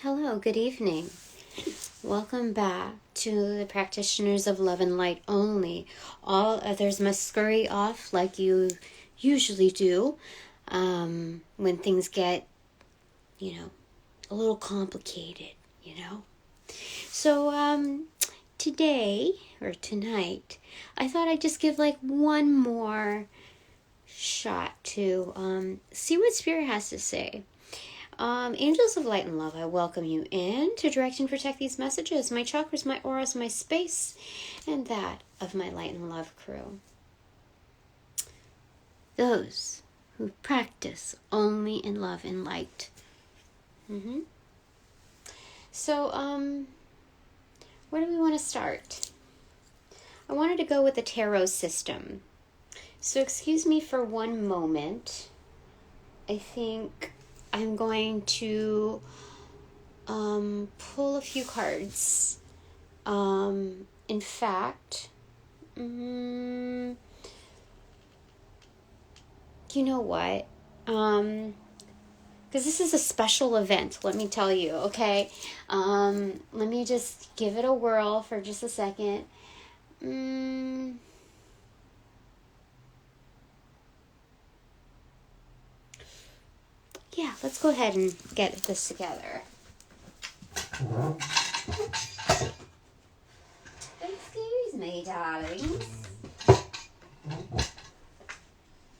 Hello, good evening. Welcome back to the Practitioners of Love and Light Only. All others must scurry off like you usually do when things get, a little complicated, So today, or tonight, I thought I'd just give one more shot to see what Spirit has to say. Angels of Light and Love, I welcome you in to direct and protect these messages, my chakras, my auras, my space, and that of my Light and Love crew. Those who practice only in love and light. So, where do we want to start? I wanted to go with the tarot system. So excuse me for one moment. I think I'm going to pull a few cards. In fact, you know what? Because this is a special event, let me tell you, okay? Let me just give it a whirl for just a second. Yeah, let's go ahead and get this together. Excuse me, darlings.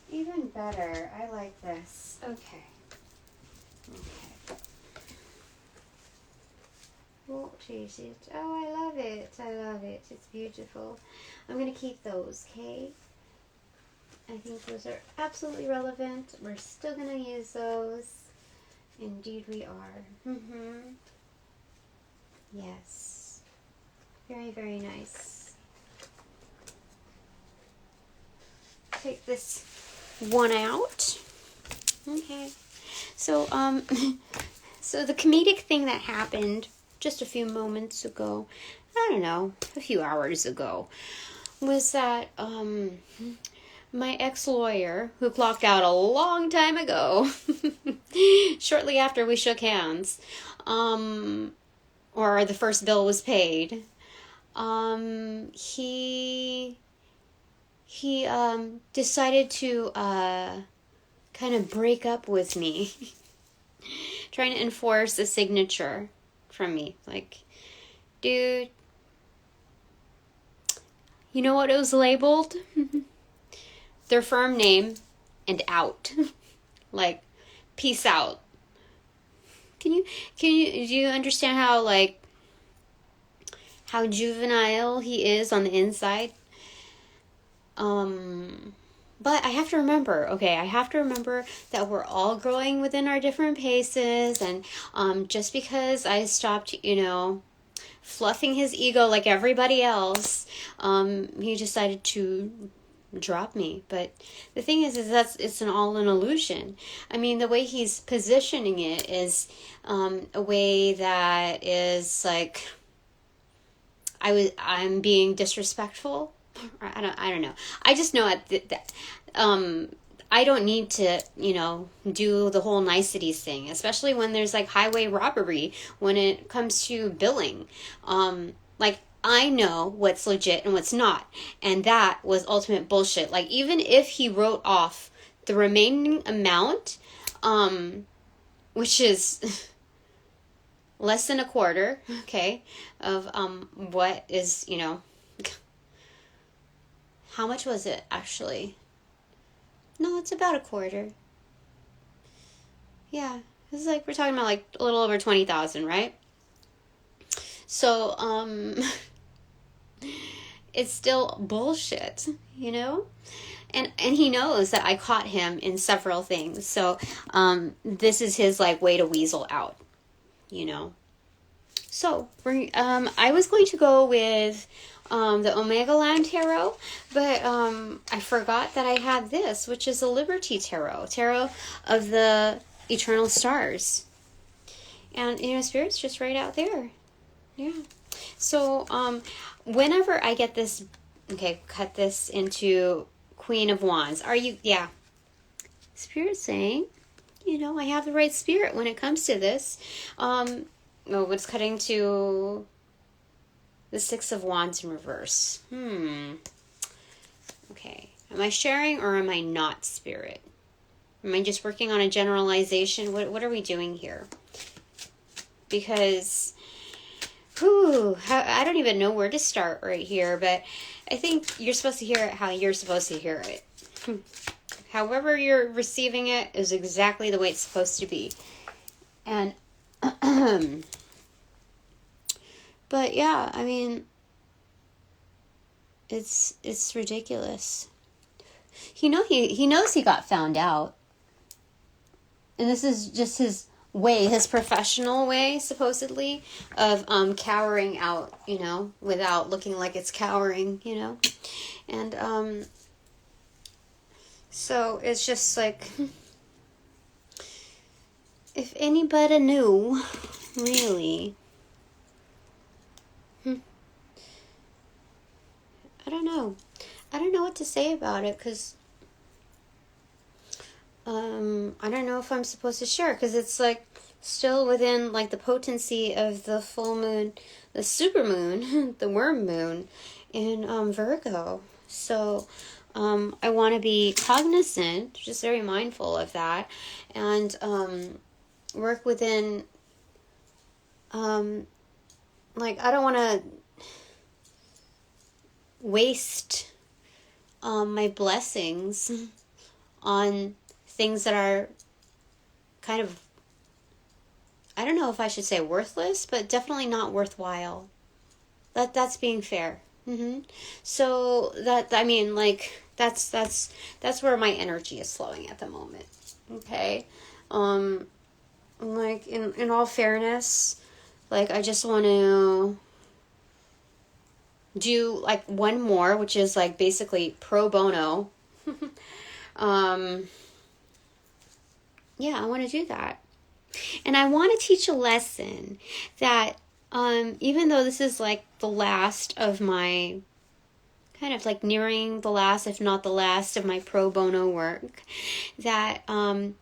Even better. I like this. Okay. What is it? Oh, I love it. I love it. It's beautiful. I'm going to keep those, okay? I think those are absolutely relevant. We're still going to use those. Indeed we are. Yes. Very, very nice. Take this one out. Okay. So, so the comedic thing that happened just a few moments ago, I don't know, a few hours ago, was that, my ex-lawyer, who clocked out a long time ago, shortly after we shook hands, or the first bill was paid, he decided to kind of break up with me, trying to enforce a signature from me. Like, dude, you know what it was labeled? Their firm name and out. Like, peace out. Do you understand how juvenile he is on the inside? But I have to remember, that we're all growing within our different paces, and just because I stopped, fluffing his ego like everybody else, he decided to drop me. But the thing is it's all an illusion. I mean, the way he's positioning it is a way that is like I'm being disrespectful. I don't know. I just know that I don't need to, do the whole niceties thing, especially when there's highway robbery when it comes to billing. I know what's legit and what's not. And that was ultimate bullshit. Even if he wrote off the remaining amount, which is less than a quarter, okay, of what is, how much was it actually? No, it's about a quarter. Yeah, it's we're talking about a little over 20,000, right? So, it's still bullshit, and he knows that I caught him in several things. So, this is his way to weasel out, So, I was going to go with the Omega Land Tarot, but I forgot that I had this, which is the Liberty Tarot of the Eternal Stars. And, Spirit's just right out there. Yeah. So, whenever I get this, cut this into Queen of Wands. Spirit's saying, I have the right spirit when it comes to this. Oh, it's cutting to the Six of Wands in reverse. Okay. Am I sharing or am I not, Spirit? Am I just working on a generalization? What are we doing here? Because, I don't even know where to start right here, but I think you're supposed to hear it how you're supposed to hear it. However you're receiving it is exactly the way it's supposed to be. And, but yeah, I mean, it's ridiculous. He knows he got found out. And this is just his way, his professional way, supposedly, of cowering out, without looking like it's cowering, And so it's just like, if anybody knew, really. I don't know. I don't know what to say about it, because I don't know if I'm supposed to share, because it's like still within like the potency of the full moon, the super moon, the worm moon in Virgo. So I want to be cognizant, just very mindful of that, and work within like, I don't want to waste my blessings on things that are kind of, I don't know if I should say worthless, but definitely not worthwhile. That's being fair. So that, I mean, like, that's where my energy is flowing at the moment. Okay. Like, in all fairness, like, I just want to do like one more, which is like basically pro bono. Yeah, I want to do that. And I want to teach a lesson that even though this is like the last of my, kind of like nearing the last, if not the last, of my pro bono work, that I'm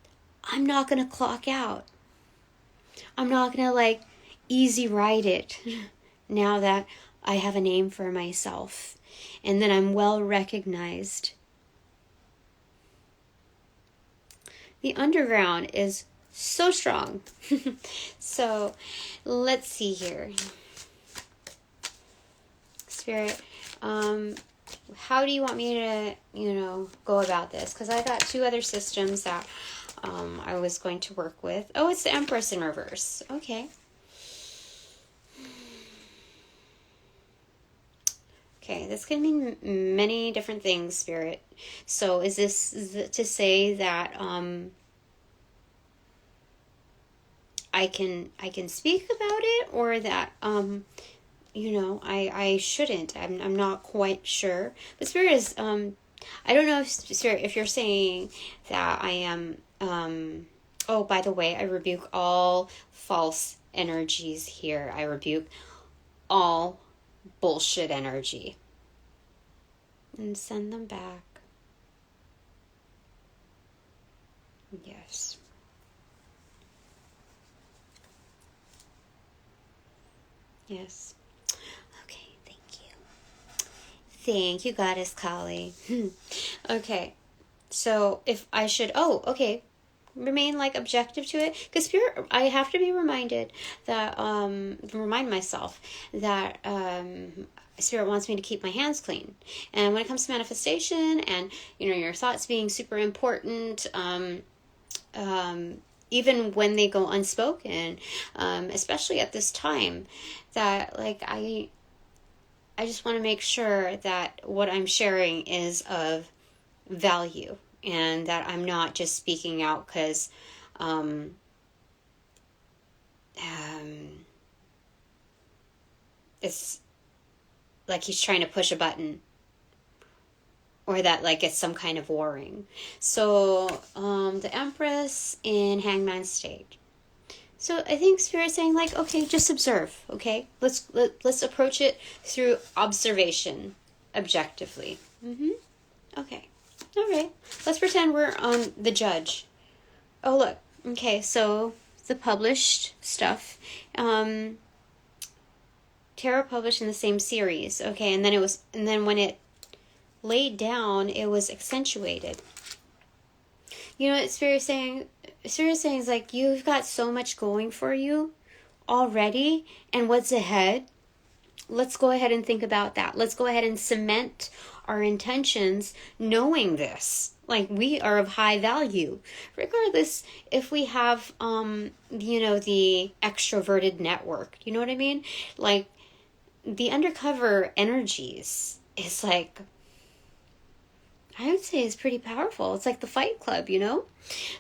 not going to clock out. I'm not going to like easy ride it now that I have a name for myself and that I'm well recognized. The underground is so strong. So let's see here. Spirit, how do you want me to, go about this? Because I got two other systems that I was going to work with. Oh, it's the Empress in reverse. Okay. Okay, this can mean many different things, Spirit. So is this to say that I can speak about it, or that I shouldn't? I'm not quite sure. But Spirit is I don't know if Spirit, if you're saying that I am oh, by the way, I rebuke all false energies here. I rebuke all bullshit energy and send them back. Yes. Yes. Okay, thank you. Thank you, Goddess Kali. Okay, so if I should, remain like objective to it, because Spirit, I have to be reminded that remind myself that Spirit wants me to keep my hands clean. And when it comes to manifestation and your thoughts being super important, even when they go unspoken, especially at this time, that like I just want to make sure that what I'm sharing is of value, and that I'm not just speaking out because it's like he's trying to push a button, or that like it's some kind of warring. So the Empress in Hangman state. So I think Spirit's saying like, okay, just observe. Okay, let's approach it through observation, objectively. Okay. All right. Let's pretend we're the judge. Oh, look. Okay, so the published stuff. Tarot published in the same series. Okay, and then when it laid down, it was accentuated. You know what Spirit saying? Spirit saying is like, you've got so much going for you already, and what's ahead. Let's go ahead and think about that. Let's go ahead and cement our intentions knowing this. Like, we are of high value. Regardless if we have, the extroverted network. You know what I mean? Like, the undercover energies is like, I would say is pretty powerful. It's like the Fight Club, you know?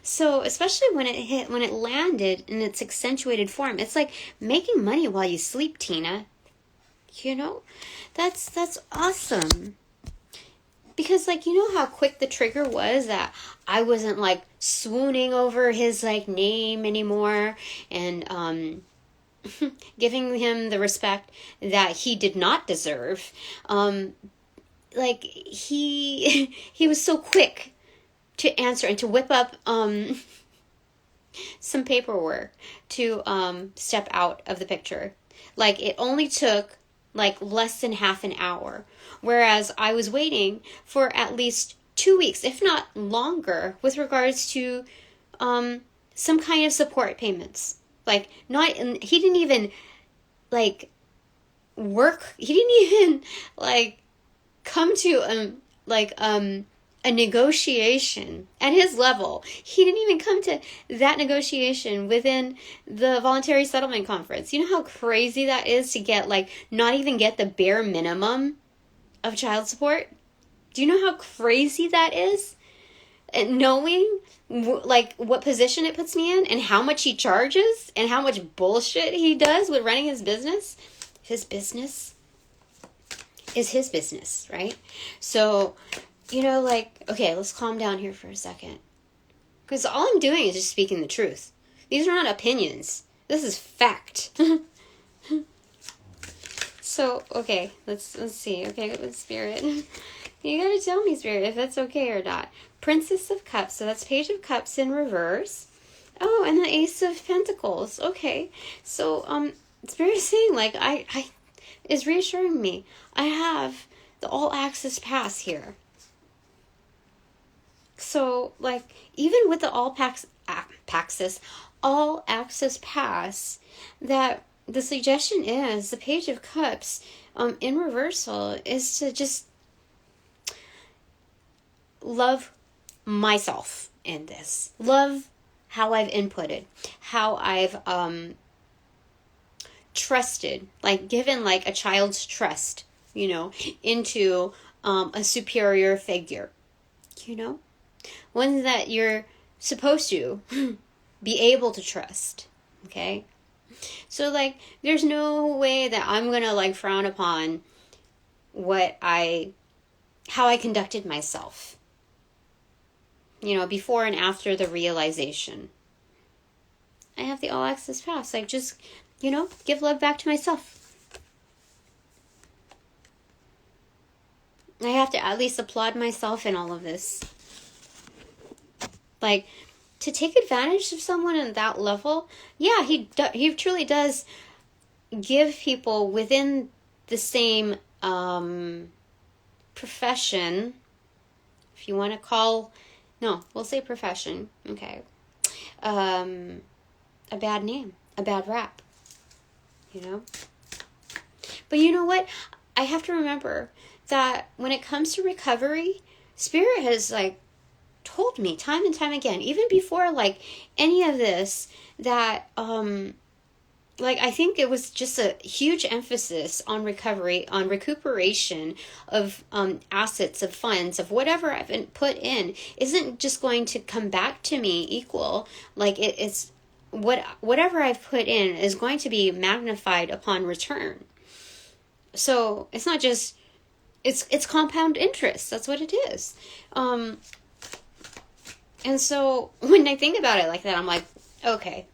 So, especially when it landed in its accentuated form, it's like making money while you sleep, Tina. You know? That's awesome. Because, like, you know how quick the trigger was, that I wasn't, like, swooning over his, like, name anymore and giving him the respect that he did not deserve. Like, he was so quick to answer and to whip up some paperwork to step out of the picture. Like, it only took like less than half an hour, whereas I was waiting for at least 2 weeks, if not longer, with regards to some kind of support payments. Like, he didn't even like work. He didn't even like come to a negotiation at his level. He didn't even come to that negotiation within the voluntary settlement conference. You know how crazy that is to get, like, not even get the bare minimum of child support? Do you know how crazy that is? And knowing, like, what position it puts me in and how much he charges and how much bullshit he does with running his business. His business is his business, right? So, you know, like, okay, let's calm down here for a second. Because all I'm doing is just speaking the truth. These are not opinions. This is fact. So, okay, let's see. Okay, with Spirit. You gotta tell me, Spirit, if that's okay or not. Princess of Cups. So that's Page of Cups in reverse. Oh, and the Ace of Pentacles. Okay. So, Spirit is saying, like, I is reassuring me. I have the all-access pass here. So, like, even with the all-access pass, that the suggestion is the Page of Cups in reversal is to just love myself in this. Love how I've inputted, how I've trusted, like given like a child's trust, you know, into a superior figure, you know, one that you're supposed to be able to trust. Okay, so like there's no way that I'm gonna like frown upon how I conducted myself, you know, before and after the realization. I have the all access pass. Like, just, you know, give love back to myself. I have to at least applaud myself in all of this. Like, to take advantage of someone at that level, yeah, he truly does give people within the same profession, if you want to call, no, we'll say profession, okay, a bad name, a bad rap, you know? But you know what? I have to remember that when it comes to recovery, Spirit has, like, told me time and time again, even before, like, any of this, that, like, I think it was just a huge emphasis on recovery, on recuperation of assets, of funds, of whatever I've been put in, isn't just going to come back to me equal. Like, it's whatever I've put in is going to be magnified upon return. So it's not just, it's compound interest. That's what it is. And so when I think about it like that, I'm like, okay,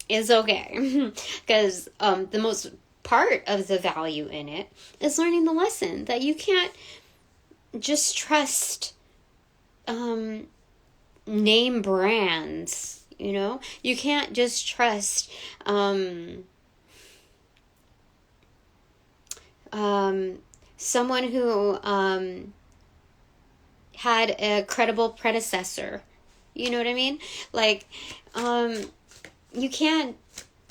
it's okay. Because the most part of the value in it is learning the lesson that you can't just trust name brands, You know, you can't just trust someone who had a credible predecessor. You know what I mean? Like, you can't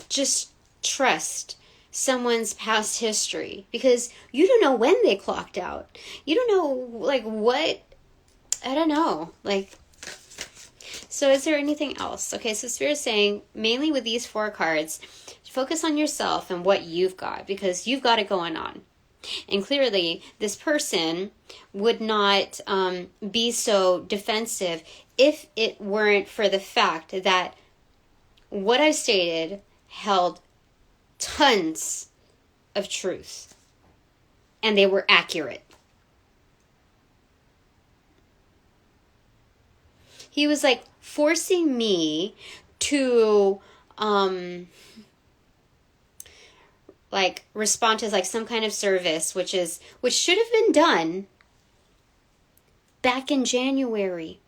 just trust someone's past history because you don't know when they clocked out. You don't know, like, what, I don't know, like. So is there anything else? Okay, so Spirit's saying, mainly with these 4 cards, focus on yourself and what you've got, because you've got it going on. And clearly, this person would not be so defensive if it weren't for the fact that what I've stated held tons of truth. And they were accurate. He was like forcing me to like respond to like some kind of service, which should have been done back in January.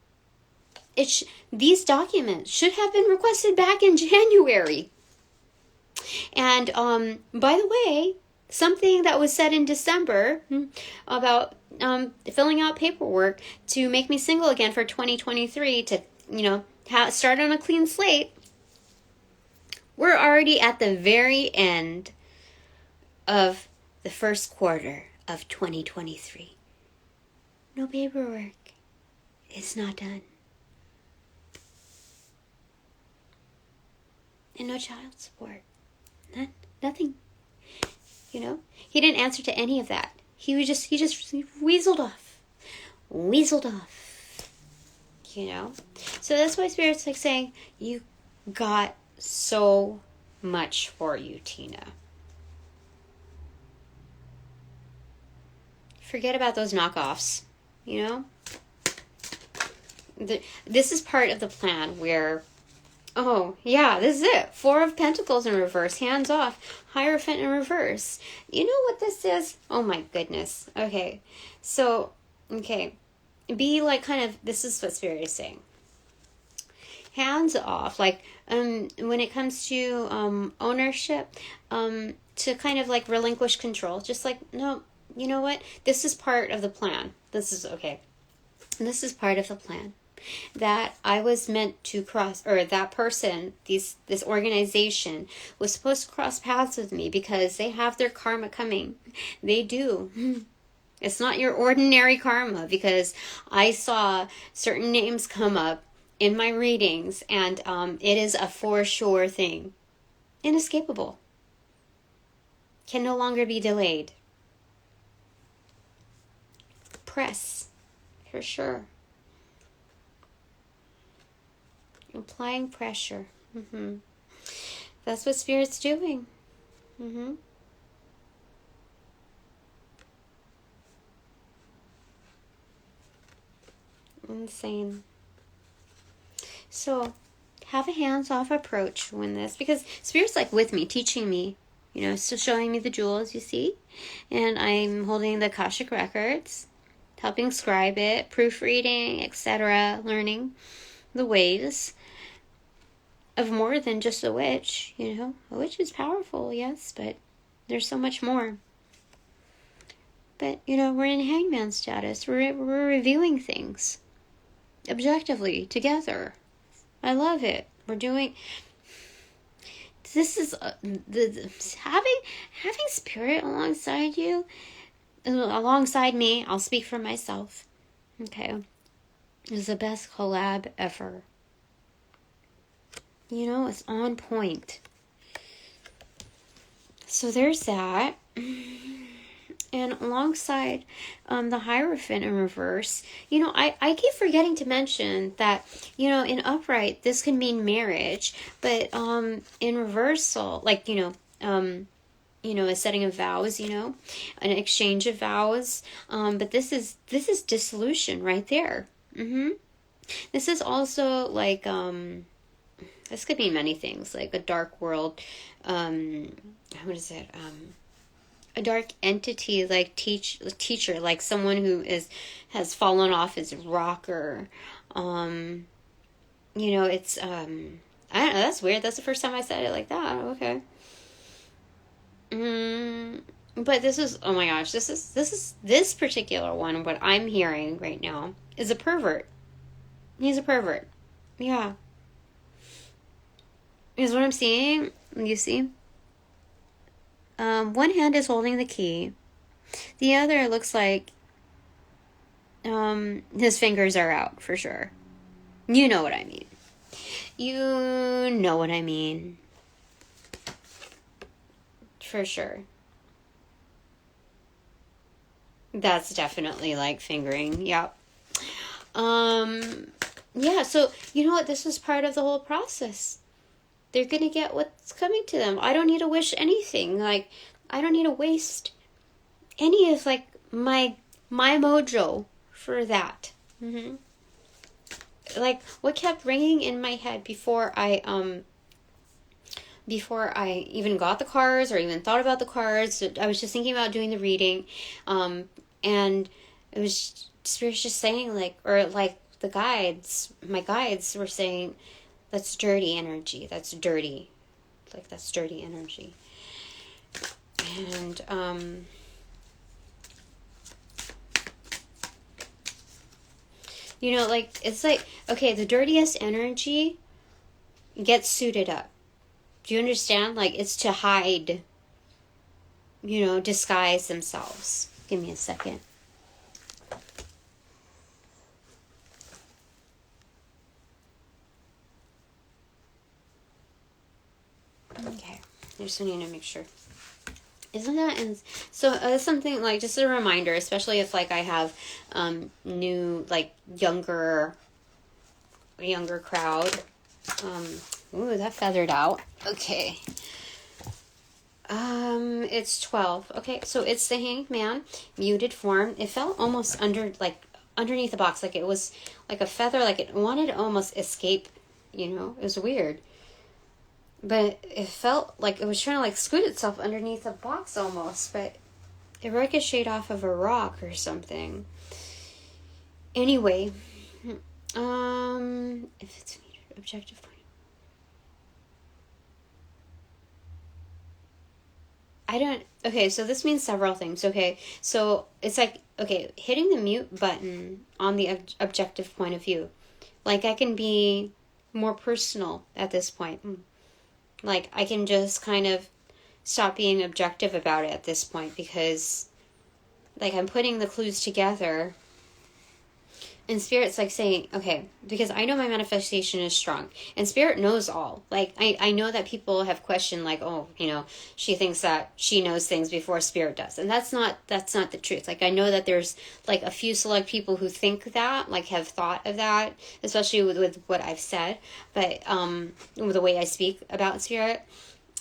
These documents should have been requested back in January. And by the way, something that was said in December about filling out paperwork to make me single again for 2023 to, start on a clean slate. We're already at the very end of the first quarter of 2023. No paperwork. It's not done. And no child support. Nothing. He didn't answer to any of that. He just weaseled off. So that's why Spirit's like saying, you got so much for you, Tina. Forget about those knockoffs, This is part of the plan where, this is it. 4 of Pentacles in reverse, hands off, Hierophant in reverse. You know what this is? Oh my goodness. Okay, so, be like this is what Spirit is saying. Hands off, like, when it comes to ownership, to kind of like relinquish control. Just like, no, you know what? This is part of the plan. This is part of the plan. That I was meant to cross, or that person, this organization was supposed to cross paths with me because they have their karma coming. They do. It's not your ordinary karma, because I saw certain names come up in my readings, and it is a for sure thing. Inescapable. Can no longer be delayed. Press, for sure. Applying pressure. That's what Spirit's doing. Insane. So, have a hands-off approach when this, because Spirit's like with me, teaching me, still showing me the jewels, you see? And I'm holding the Akashic Records, helping scribe it, proofreading, etc., learning the ways of more than just a witch, A witch is powerful, yes, but there's so much more. But, we're in hangman status. We're reviewing things objectively together. I love it. We're doing... This is having Spirit alongside you, alongside me. I'll speak for myself. Okay. Is the best collab ever. It's on point. So there's that. And alongside the Hierophant in reverse, I keep forgetting to mention that, in upright, this can mean marriage. But in reversal, like, a setting of vows, an exchange of vows. But this is dissolution right there. This is also like... this could mean many things, like a dark world, what is it, a dark entity, like teacher, like someone who has fallen off his rocker, it's, I don't know, that's weird. That's the first time I said it like that. Okay. But this is, oh my gosh, this particular one, what I'm hearing right now, is a pervert. He's a pervert. Yeah. Is what I'm seeing. You see? One hand is holding the key. The other looks like his fingers are out for sure. You know what I mean. You know what I mean. For sure. That's definitely like fingering. Yep. Yeah, so you know what? This was part of the whole process. They're gonna get what's coming to them. I don't need to wish anything. Like, I don't need to waste any of like my mojo for that. Like, what kept ringing in my head before I even got the cards or even thought about the cards, I was just thinking about doing the reading, and it was Spirit's just saying like, or like my guides were saying, that's dirty energy. That's dirty. Like, that's dirty energy. And, you know, like, it's like, okay, the dirtiest energy gets suited up. Do you understand? Like, it's to hide, you know, disguise themselves. Give me a second. Okay, I just need to make sure. Isn't that so something like, just a reminder, especially if like I have new, like younger crowd. Ooh, that feathered out. Okay. It's 12. Okay, so it's the Hanged Man, muted form. It felt almost underneath the box, like it was like a feather, like it wanted to almost escape, you know? It was weird. But it felt like it was trying to like scoot itself underneath the box almost, but it ricocheted off of a rock or something. Anyway, if it's objective point. Okay, so this means several things. Okay, so it's like, okay, hitting the mute button on the objective point of view. Like, I can be more personal at this point. Like, I can just kind of stop being objective about it at this point, because, like, I'm putting the clues together. And Spirit's like saying, okay, because I know my manifestation is strong. And Spirit knows all. Like, I know that people have questioned, like, oh, you know, she thinks that she knows things before Spirit does. And that's not the truth. Like, I know that there's, like, a few select people who think that, like, have thought of that, especially with what I've said. But, with the way I speak about Spirit.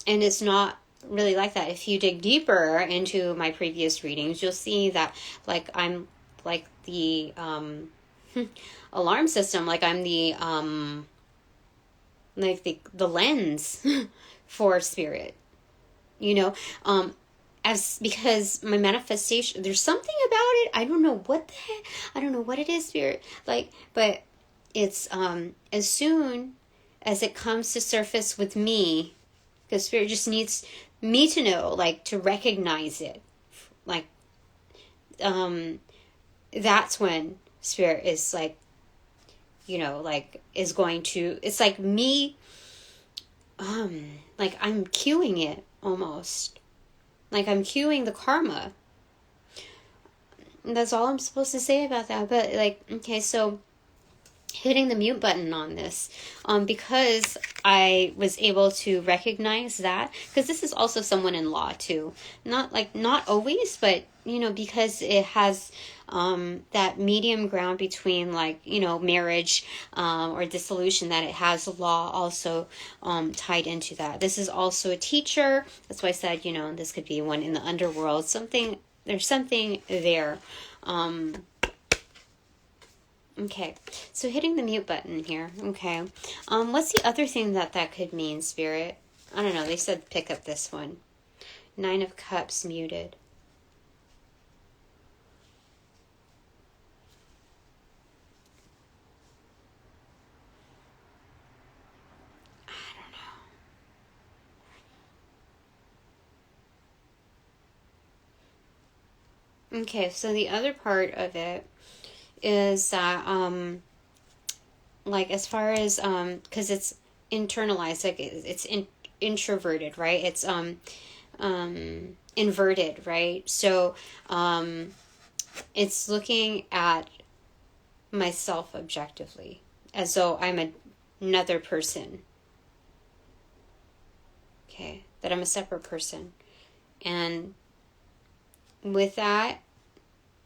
And it's not really like that. If you dig deeper into my previous readings, you'll see that, like, I'm, like, the, alarm system, like I'm the like the lens for Spirit, you know, because my manifestation, there's something about it, I don't know what the heck, I don't know what it is, Spirit, like, but it's as soon as it comes to surface with me, because Spirit just needs me to know, like, to recognize it, like, that's when Spirit is like, you know, like, is going to, it's like me, like I'm cueing it almost. Like I'm cueing the karma. And that's all I'm supposed to say about that. But like, okay, so hitting the mute button on this, because I was able to recognize that, because this is also someone in law too, not always, but you know, because it has that medium ground between, like, you know, marriage or dissolution, that it has law also tied into that. This is also a teacher. That's why I said, you know, this could be one in the underworld. There's something there. Okay, so hitting the mute button here. Okay, what's the other thing that could mean, Spirit? I don't know. They said pick up this one. 9 of Cups muted. Okay, so the other part of it is that, like, as far as, because it's internalized, like, introverted, right? It's, inverted, right? So, it's looking at myself objectively, as though I'm another person. Okay, that I'm a separate person. And with that,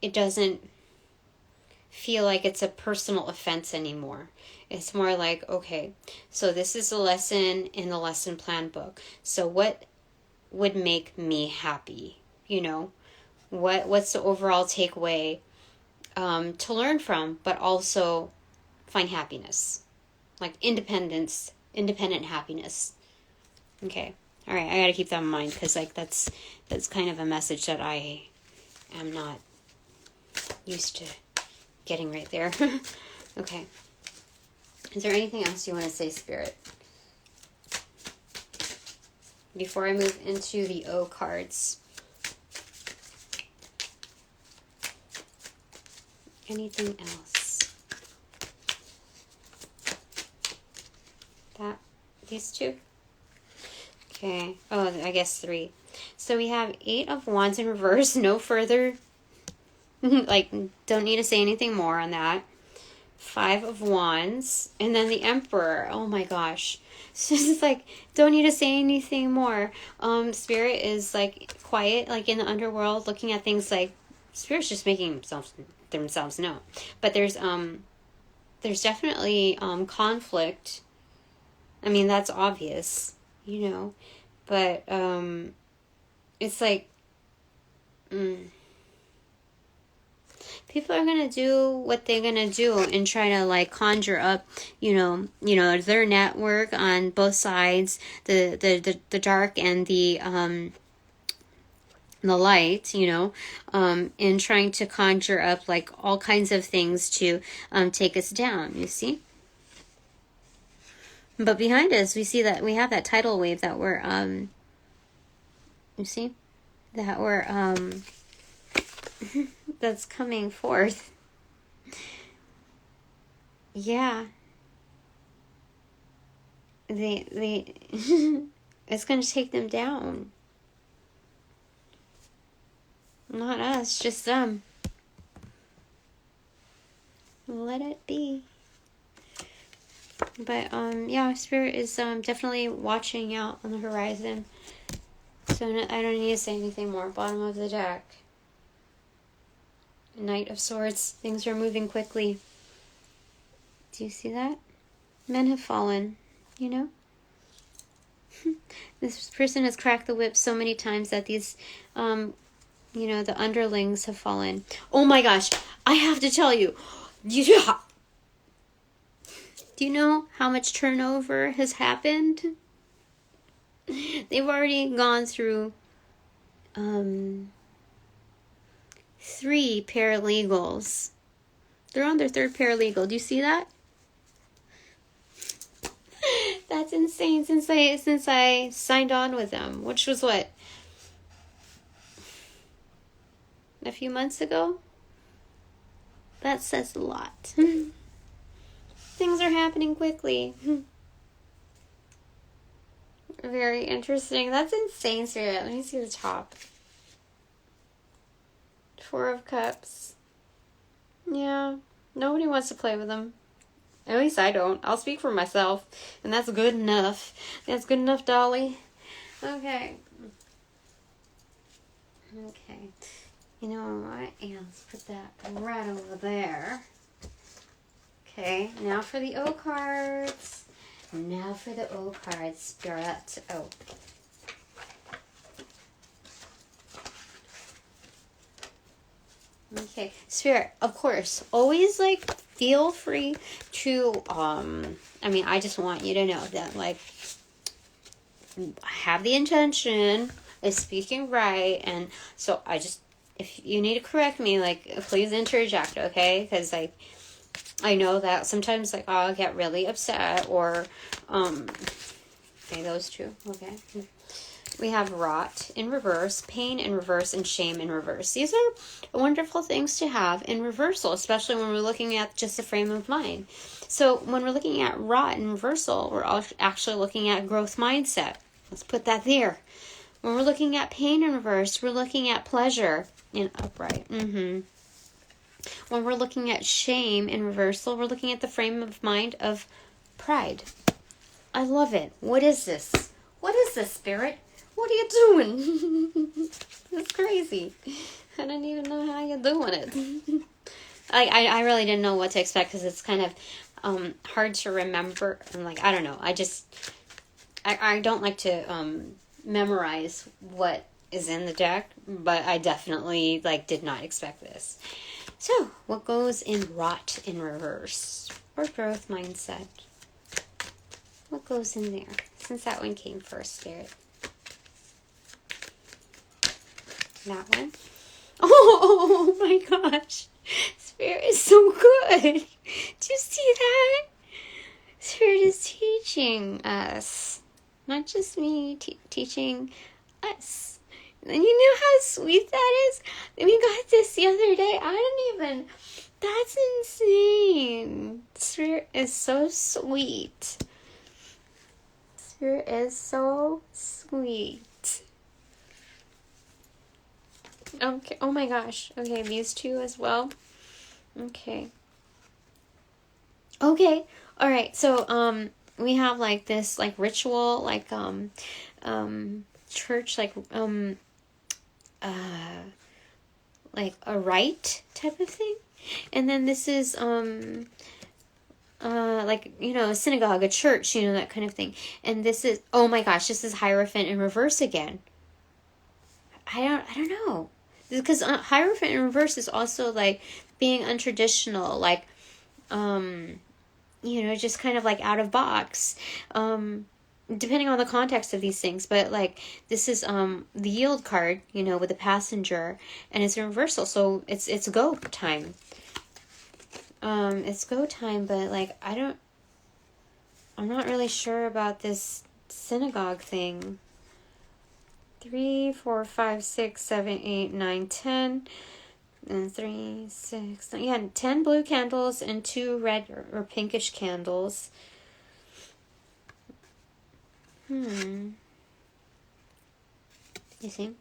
it doesn't feel like it's a personal offense anymore. It's more like, okay, so this is a lesson in the lesson plan book. So what would make me happy? You know, what's the overall takeaway to learn from, but also find happiness, like independent happiness. Okay, all right, I got to keep that in mind, because like that's kind of a message that I am not used to getting right there. Okay. Is there anything else you want to say, Spirit? Before I move into the O cards. Anything else? These two? Okay. Oh, I guess 3. So we have 8 of Wands in reverse. No further. Like, don't need to say anything more on that. 5 of Wands. And then the Emperor. Oh my gosh. So it's just like, don't need to say anything more. Spirit is like quiet, like in the underworld, looking at things like, Spirit's just making themselves known. But there's definitely conflict. I mean, that's obvious, you know. But it's like, people are going to do what they're going to do and try to like conjure up, you know, their network on both sides, the dark and the light, you know, and trying to conjure up like all kinds of things to take us down, you see? But behind us, we see that we have that tidal wave that we're, you see? That we're, that's coming forth. Yeah. They it's going to take them down. Not us, just them. Let it be. But, yeah, Spirit is definitely watching out on the horizon. So I don't need to say anything more. Bottom of the deck. Knight of Swords. Things are moving quickly. Do you see that? Men have fallen, you know? This person has cracked the whip so many times that these, you know, the underlings have fallen. Oh my gosh. I have to tell you. Do you know how much turnover has happened? They've already gone through 3 paralegals. They're on their 3rd paralegal. Do you see that? That's insane. Since I signed on with them, which was what? A few months ago? That says a lot. Things are happening quickly. Very interesting. That's insane, Spirit. Let me see the top. 4 of Cups. Yeah. Nobody wants to play with them. At least I don't. I'll speak for myself. And that's good enough. That's good enough, Dolly. Okay. Okay. You know what? Yeah, let's put that right over there. Okay. Now for the O cards. Now for the O cards. Spirit. Oh. Okay, Spirit, of course, always, like, feel free to, I mean, I just want you to know that, like, I have the intention of speaking right, and so if you need to correct me, like, please interject, okay? Because, like, I know that sometimes, like, I'll get really upset, or, okay, those two, okay. we have rot in reverse, pain in reverse, and shame in reverse. These are wonderful things to have in reversal, especially when we're looking at just the frame of mind. So when we're looking at rot in reversal, we're actually looking at growth mindset. Let's put that there. When we're looking at pain in reverse, we're looking at pleasure in upright. When we're looking at shame in reversal, we're looking at the frame of mind of pride. I love it. What is this? What is this, Spirit? What are you doing? That's crazy. I don't even know how you're doing it. I really didn't know what to expect because it's kind of hard to remember. And I don't know. I don't like to memorize what is in the deck, but I definitely did not expect this. So, what goes in rot in reverse? Or growth mindset? What goes in there? Since that one came first, Spirit. That one. Oh my gosh. Spirit is so good. Did you see that? Spirit is teaching us. Not just me, teaching us. And you know how sweet that is? We got this the other day. That's insane. Spirit is so sweet. Spirit is so sweet. Okay. Oh my gosh. Okay, these two as well. Okay. Okay. All right. So we have this ritual church a rite type of thing, and then this is a synagogue, a church, that kind of thing. And this is, oh my gosh, this is Hierophant in reverse again. I don't know. Because Hierophant in reverse is also being untraditional, just kind of out of box, depending on the context of these things. But this is the yield card, with the passenger, and it's a reversal, so it's go time. It's go time, but I'm not really sure about this synagogue thing. 3, 4, 5, 6, 7, 8, 9, 10, and 3, 6, 9, yeah, 10 blue candles and 2 red or pinkish candles. You see?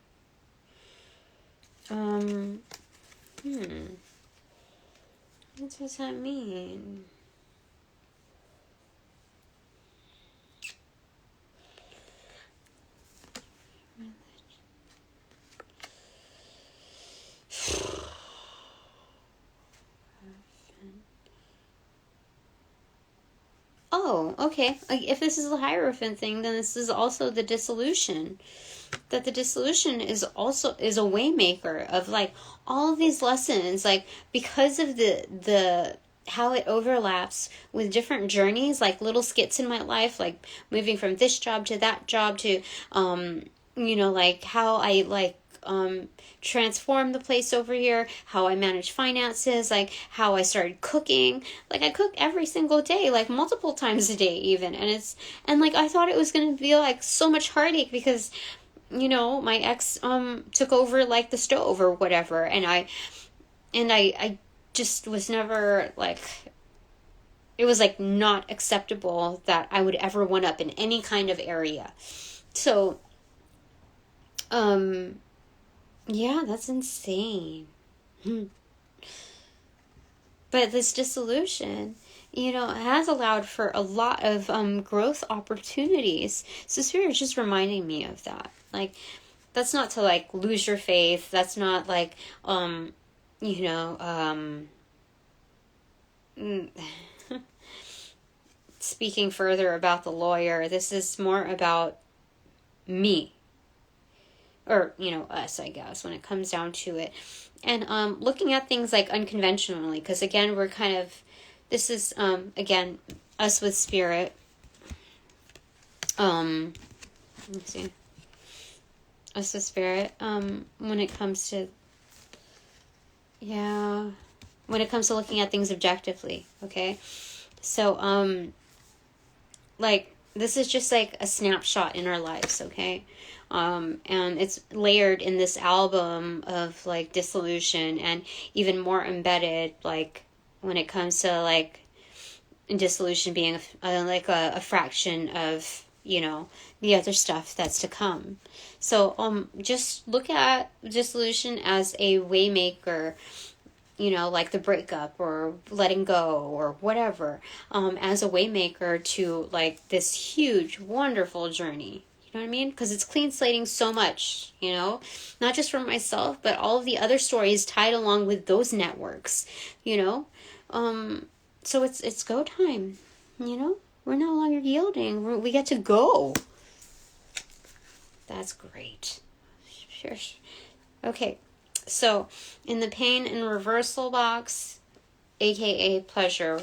What does that mean? Oh, okay. If this is the Hierophant thing, then this is also the dissolution. That the dissolution is a waymaker of all of these lessons, because of the how it overlaps with different journeys, little skits in my life, moving from this job to that job to how I transform the place over here, how I manage finances, how I started cooking. I cook every single day, multiple times a day even, and I thought it was gonna be so much heartache because my ex took over the stove or whatever, and I just was never it was not acceptable that I would ever one up in any kind of area. So yeah, that's insane. But this dissolution, has allowed for a lot of growth opportunities. So Spirit is just reminding me of that. That's not to lose your faith. That's not speaking further about the lawyer. This is more about me. Or, us, I guess, when it comes down to it. And looking at things unconventionally, because again, we're kind of, this is, again, us with Spirit. Let me see. Us with Spirit, when it comes to, when it comes to looking at things objectively, okay? So, this is just like a snapshot in our lives, okay? And it's layered in this album of like dissolution, and even more embedded, like when it comes to like dissolution being a fraction of, you know, the other stuff that's to come. So just look at dissolution as a waymaker, you know, like the breakup or letting go or whatever, as a waymaker to like this huge, wonderful journey. You know what I mean? Because it's clean slating so much, you know, not just for myself, but all of the other stories tied along with those networks, you know. So it's go time, you know. We're no longer yielding. We get to go. That's great. Sure. Okay. So, in the pain and reversal box, aka pleasure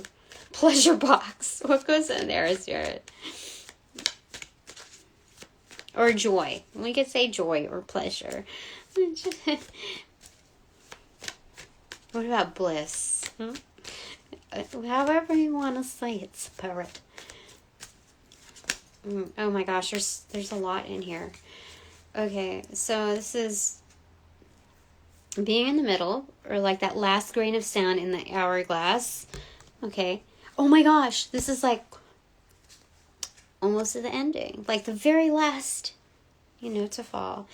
box, what goes in there is your, or joy. We could say joy or pleasure. What about bliss? However you want to say it, spirit. Oh my gosh, there's a lot in here. Okay, so this is being in the middle, or like that last grain of sand in the hourglass. Okay. Oh my gosh, this is like almost at the ending, like the very last, you know, to fall.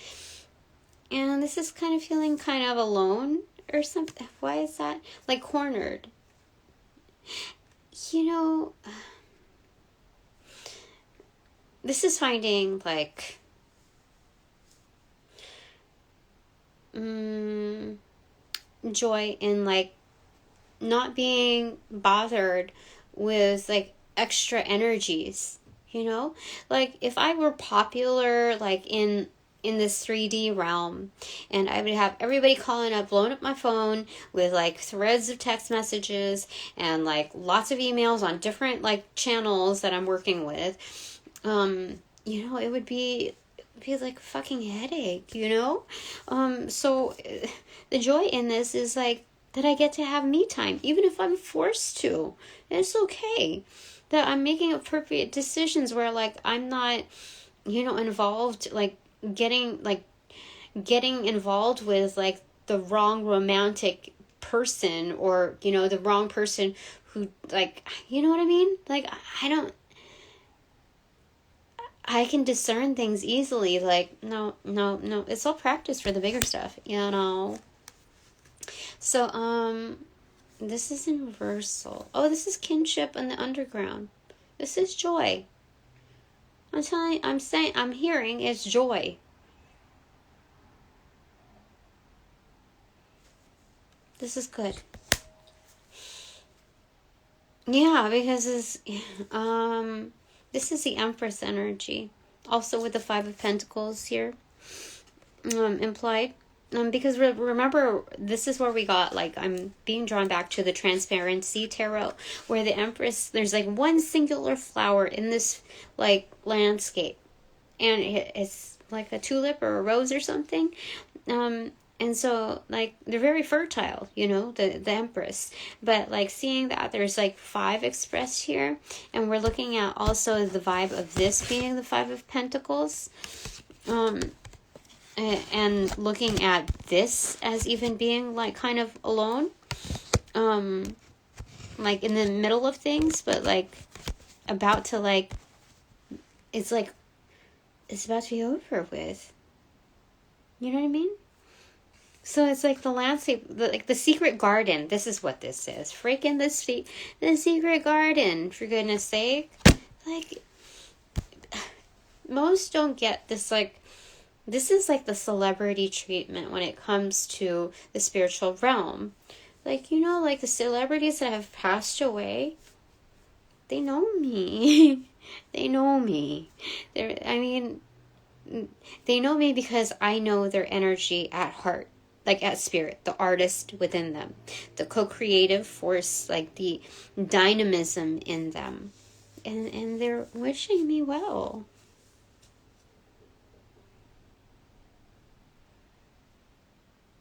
And this is kind of feeling kind of alone or something. Why is that? Like cornered. You know, this is finding like joy in like not being bothered with like extra energies, you know. Like if I were popular like in this 3D realm, and I would have everybody calling up, blowing up my phone with like threads of text messages and like lots of emails on different like channels that I'm working with, you know, it would be like a fucking headache, you know? So the joy in this is like that I get to have me time, even if I'm forced to. It's okay. That I'm making appropriate decisions where like I'm not, you know, involved, like getting involved with like the wrong romantic person, or, you know, the wrong person who, like, you know what I mean? Like, I can discern things easily. Like, no, it's all practice for the bigger stuff, you know? So, this is in reversal. Oh, this is kinship in the underground. This is joy. I'm hearing it's joy. This is good. Yeah, because this is the Empress energy. Also with the Five of Pentacles here, implied. Because remember, this is where we got, like, I'm being drawn back to the Transparency Tarot, where the Empress, there's like one singular flower in this like landscape, and it's like a tulip or a rose or something. And so, like, they're very fertile, you know, the Empress. But, like, seeing that there's, like, 5 expressed here, and we're looking at also the vibe of this being the 5 of Pentacles, and looking at this as even being, like, kind of alone, like, in the middle of things, but, like, about to, like, it's about to be over with. You know what I mean? So it's like the landscape, like the secret garden. This is what this is. Freaking the secret garden, for goodness sake. Like, most don't get this, like, this is like the celebrity treatment when it comes to the spiritual realm. Like, you know, like the celebrities that have passed away, they know me. They know me. They know me because I know their energy at heart. Like at spirit, the artist within them, the co-creative force, like the dynamism in them, and they're wishing me well.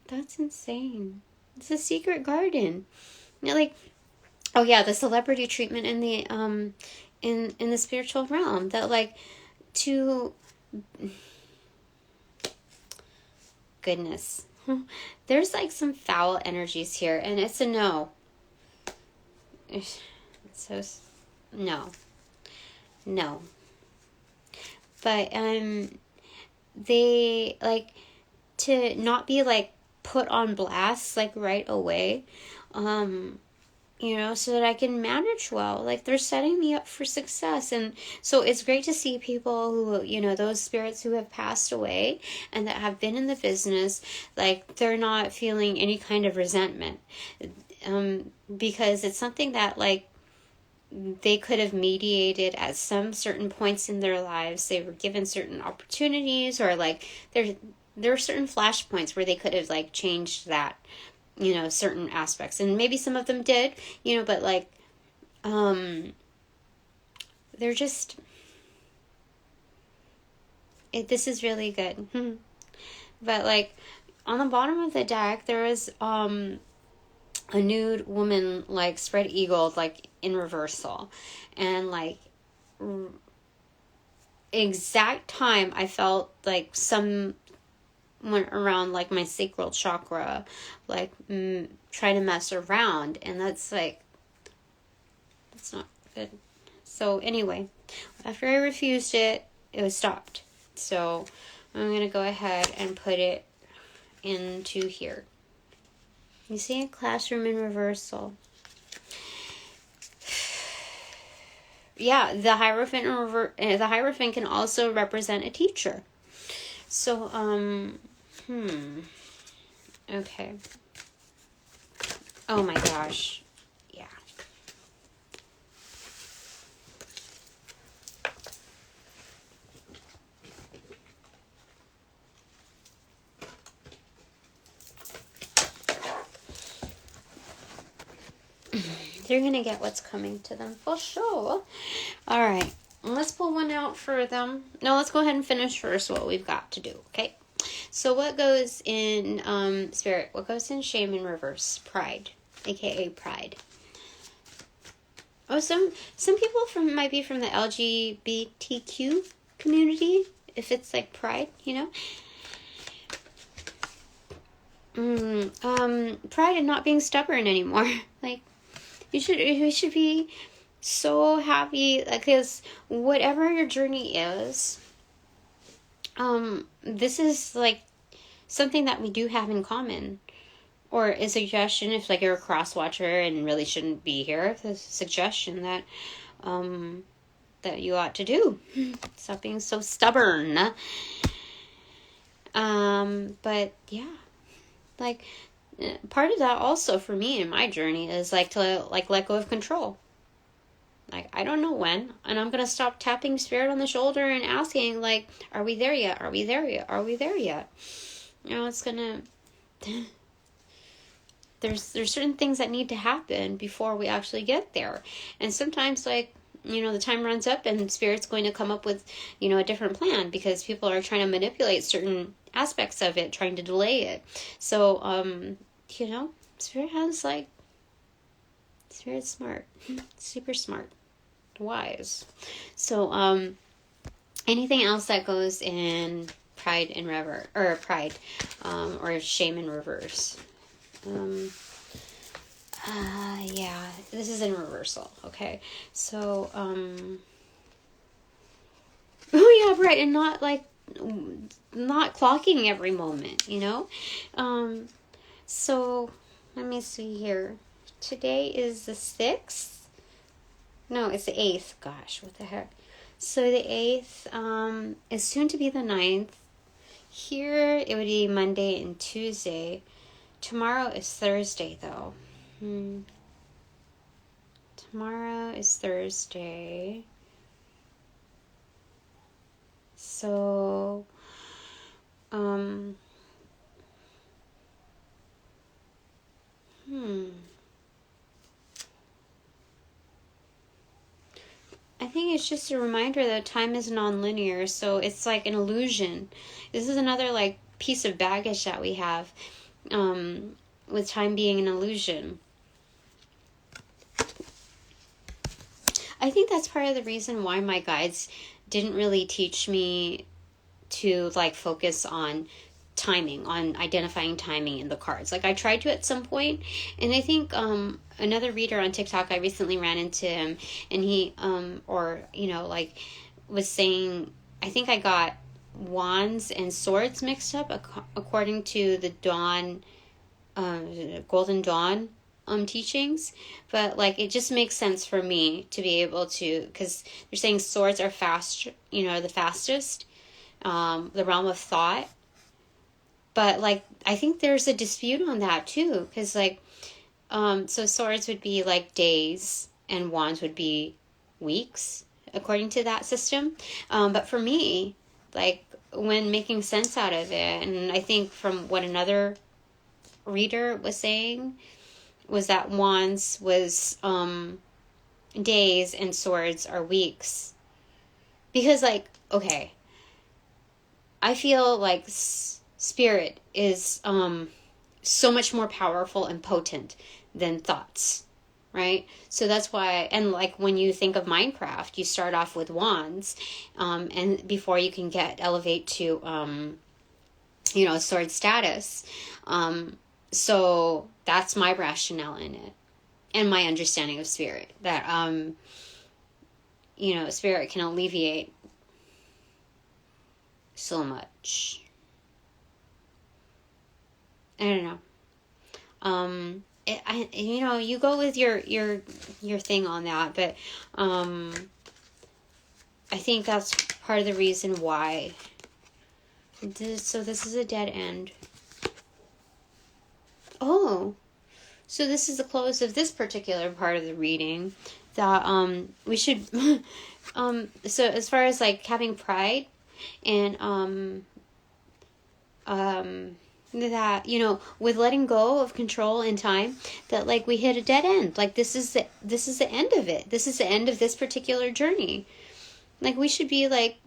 That's insane. It's a secret garden. You know, like, oh yeah, the celebrity treatment in in the spiritual realm, that like to goodness, there's like some foul energies here, and it's a no. So no, but they like to not be like put on blast like right away, so that I can manage well. Like they're setting me up for success. And so it's great to see people who, those spirits who have passed away and that have been in the business, like they're not feeling any kind of resentment, because it's something that like they could have mediated at some certain points in their lives. They were given certain opportunities, or like there are certain flashpoints where they could have like changed that, certain aspects. And maybe some of them did, but like, they're just, this is really good. But like on the bottom of the deck, there was, a nude woman, like spread eagled, like in reversal, and like exact time I felt like some went around like my sacral chakra, like trying to mess around, and that's not good. So anyway, after I refused it, it was stopped. So I'm gonna go ahead and put it into here. You see a classroom in reversal. Yeah, the Hierophant can also represent a teacher. So, okay. Oh my gosh. Yeah. They're going to get what's coming to them for sure. All right. Let's pull one out for them. No, let's go ahead and finish first what we've got to do, okay? So what goes in spirit? What goes in shame in reverse? Pride, aka pride. Oh, some people might be from the LGBTQ community, if it's like pride, pride and not being stubborn anymore. Like we should be so happy, because whatever your journey is, this is like something that we do have in common. Or a suggestion, if like you're a cross watcher and really shouldn't be here, the suggestion that that you ought to do. Stop being so stubborn. But yeah, like part of that also for me in my journey is like to like let go of control. Like, I don't know when, and I'm going to stop tapping spirit on the shoulder and asking, like, are we there yet? Are we there yet? Are we there yet? It's going to... There's certain things that need to happen before we actually get there. And sometimes, like, the time runs up and spirit's going to come up with, a different plan, because people are trying to manipulate certain aspects of it, trying to delay it. So, spirit's smart. Super smart. Wise. So, anything else that goes in pride in reverse, or pride, or shame in reverse? Yeah, this is in reversal. Okay. So, oh yeah, right. And not clocking every moment, so let me see here. Today is the 6th. No, it's the 8th. Gosh, what the heck? So the 8th, is soon to be the 9th. Here, it would be Monday and Tuesday. Tomorrow is Thursday, though. Tomorrow is Thursday. So, I think it's just a reminder that time is non-linear, so it's like an illusion. This is another like piece of baggage that we have, with time being an illusion. I think that's part of the reason why my guides didn't really teach me to like focus on timing, on identifying timing in the cards. Like I tried to at some point, and I think another reader on TikTok, I recently ran into him, and he like was saying, I think I got wands and swords mixed up according to the Golden Dawn teachings, but like it just makes sense for me to be able to, because they're saying swords are fast, the fastest, the realm of thought. But like I think there's a dispute on that too, because like so swords would be like days and wands would be weeks according to that system. But for me, like when making sense out of it, and I think from what another reader was saying, was that wands was days and swords are weeks. Because like, okay, I feel like spirit is so much more powerful and potent than thoughts, right? So that's why, and like when you think of Minecraft, you start off with wands, and before you can elevate to sword status. So that's my rationale in it, and my understanding of spirit, that spirit can alleviate so much. I don't know. You go with your thing on that, but I think that's part of the reason why. So this is a dead end. Oh, so this is the close of this particular part of the reading. That we should so as far as like having pride and that with letting go of control and time, that like we hit a dead end. Like this is the end of it. This is the end of this particular journey. Like we should be like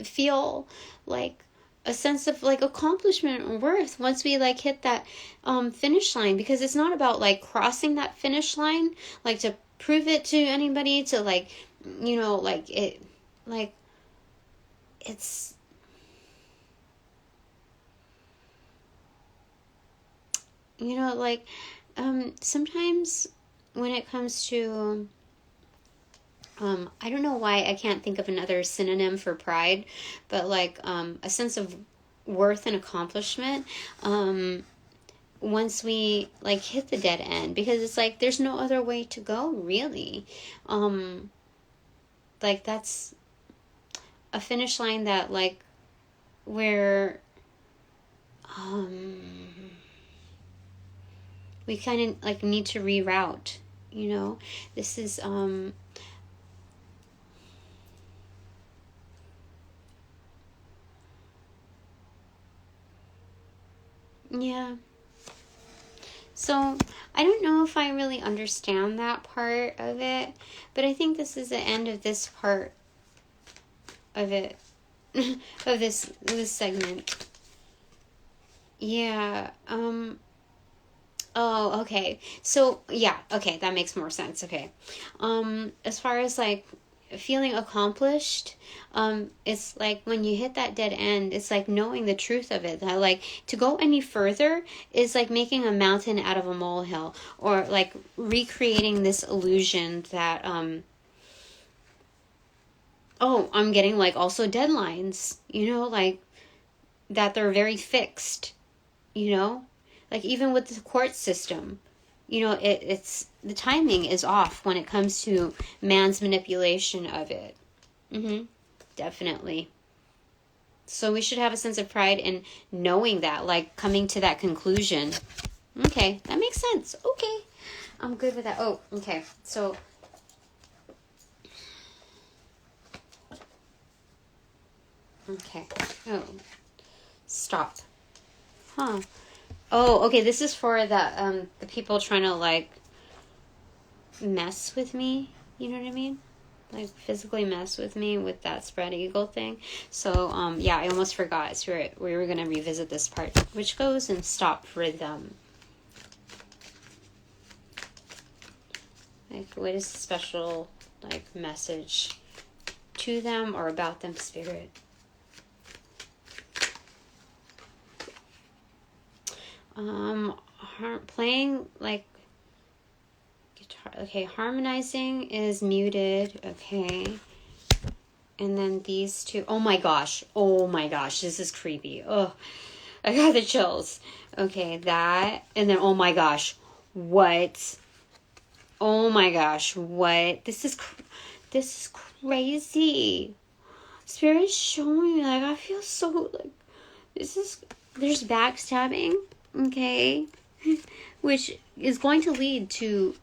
feel like a sense of like accomplishment and worth once we like hit that finish line, because it's not about like crossing that finish line like to prove it to anybody, to like like it, like it's sometimes when it comes to I don't know why I can't think of another synonym for pride, but like a sense of worth and accomplishment once we like hit the dead end, because it's like there's no other way to go really. Like that's a finish line that like where we kind of like need to reroute, this is yeah. So I don't know if I really understand that part of it, but I think this is the end of this part of it, of this segment. Yeah. Oh, okay. So yeah, okay, that makes more sense. Okay. As far as like feeling accomplished, it's like when you hit that dead end, it's like knowing the truth of it, that like to go any further is like making a mountain out of a molehill, or like recreating this illusion that I'm getting like also deadlines, like that they're very fixed, like even with the court system, it's the timing is off when it comes to man's manipulation of it. Definitely. So we should have a sense of pride in knowing that, like coming to that conclusion. Okay, that makes sense. Okay, I'm good with that. Oh, okay. So okay. Oh, stop. Huh. Oh, okay, this is for the people trying to like mess with me, you know what I mean? Like physically mess with me with that spread eagle thing. So yeah, I almost forgot. So we were gonna revisit this part, which goes in stop rhythm. Like, what is the special, like, message to them or about them, Spirit? Playing, like, guitar. Okay, harmonizing is muted. Okay. And then these two. Oh my gosh. Oh my gosh. This is creepy. Oh, I got the chills. Okay, that. And then, oh my gosh. What? Oh my gosh. What? This is crazy. Spirit is showing me, like, I feel so, like, there's backstabbing. Okay. Which is going to lead to,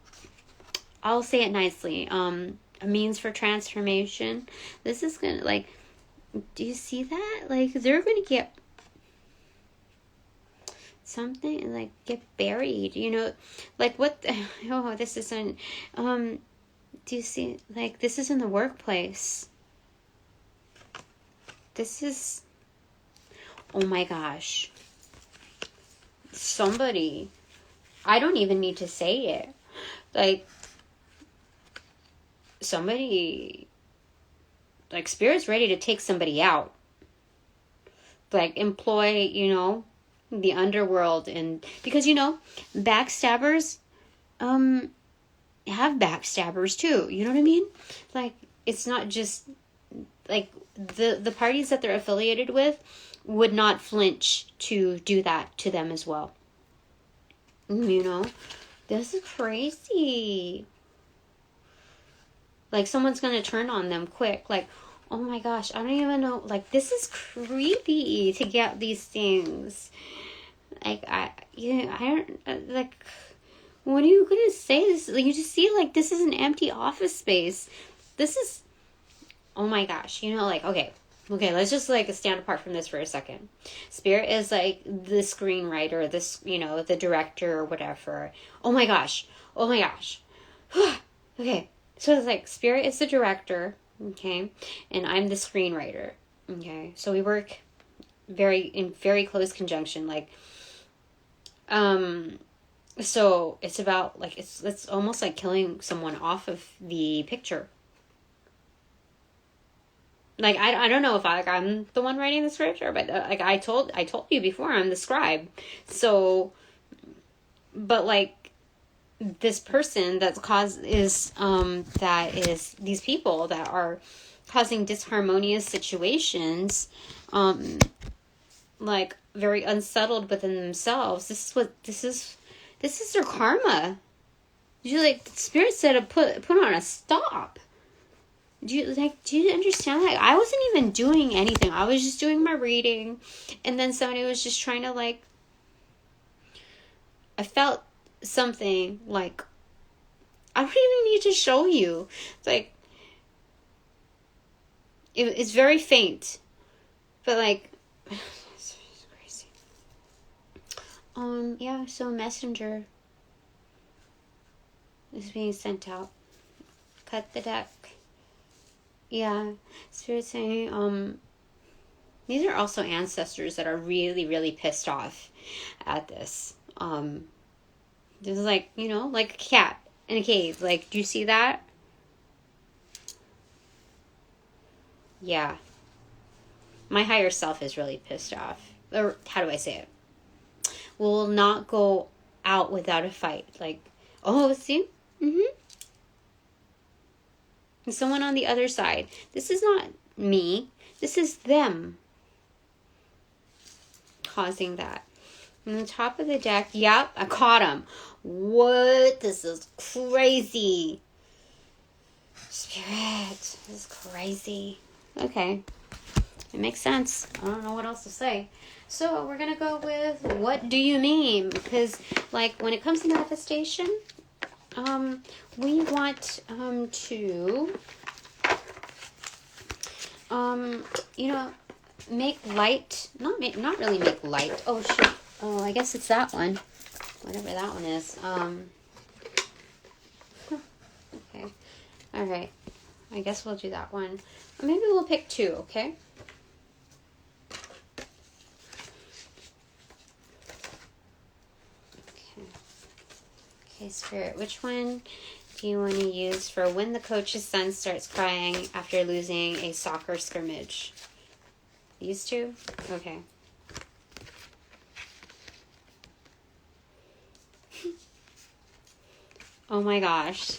I'll say it nicely, a means for transformation. This is gonna, like, do you see that? Like, they're gonna get something, like, get buried, you know, like, what the, oh, this isn't, do you see, like, this is in the workplace. This is, oh my gosh, somebody, I don't even need to say it, like, somebody, like, Spirit's ready to take somebody out, like, employ, you know, the underworld, and because, you know, backstabbers have backstabbers too, you know what I mean? Like, it's not just, like, the parties that they're affiliated with would not flinch to do that to them as well, you know. This is crazy. Like, someone's gonna turn on them quick, like, oh my gosh, I don't even know, like, this is creepy to get these things. Like, I don't, like, what are you gonna say? This, like, you just see, like, this is an empty office space. This is, oh my gosh, you know, like, okay, let's just, like, stand apart from this for a second. Spirit is, like, the screenwriter, this, you know, the director or whatever. Oh my gosh. Okay, so it's like, Spirit is the director, okay, and I'm the screenwriter, okay, so we work in very close conjunction, like, so it's about, like, it's almost like killing someone off of the picture. Like, I don't know if I'm the one writing the script, or, but, like, I told you before, I'm the scribe. So, but, like, this person that is these people that are causing disharmonious situations, like, very unsettled within themselves. This is their karma. You, like, Spirit said to put on a stop. Do you understand? Like, I wasn't even doing anything. I was just doing my reading, and then somebody was just trying to, like, I felt something, like, I don't even need to show you. It's like, it's very faint, but, like, it's crazy. Yeah, so a messenger is being sent out. Cut the deck. Yeah, Spirit saying, these are also ancestors that are really, really pissed off at this. This is, like, you know, like a cat in a cave. Like, do you see that? Yeah. My higher self is really pissed off. Or, how do I say it? Will not go out without a fight. Like, oh, see? Mm-hmm. And someone on the other side. This is not me. This is them causing that. On the top of the deck, yep, I caught him. What? This is crazy. Spirit, this is crazy. Okay. It makes sense. I don't know what else to say. So we're going to go with, what do you mean? Because, like, when it comes to manifestation, we want to, you know, make light, not really make light. Oh, shoot. Oh, I guess it's that one. Whatever that one is. Okay. All right. I guess we'll do that one. Or maybe we'll pick two, okay? Okay, Spirit, which one do you want to use for when the coach's son starts crying after losing a soccer scrimmage? These two? Okay. Oh my gosh.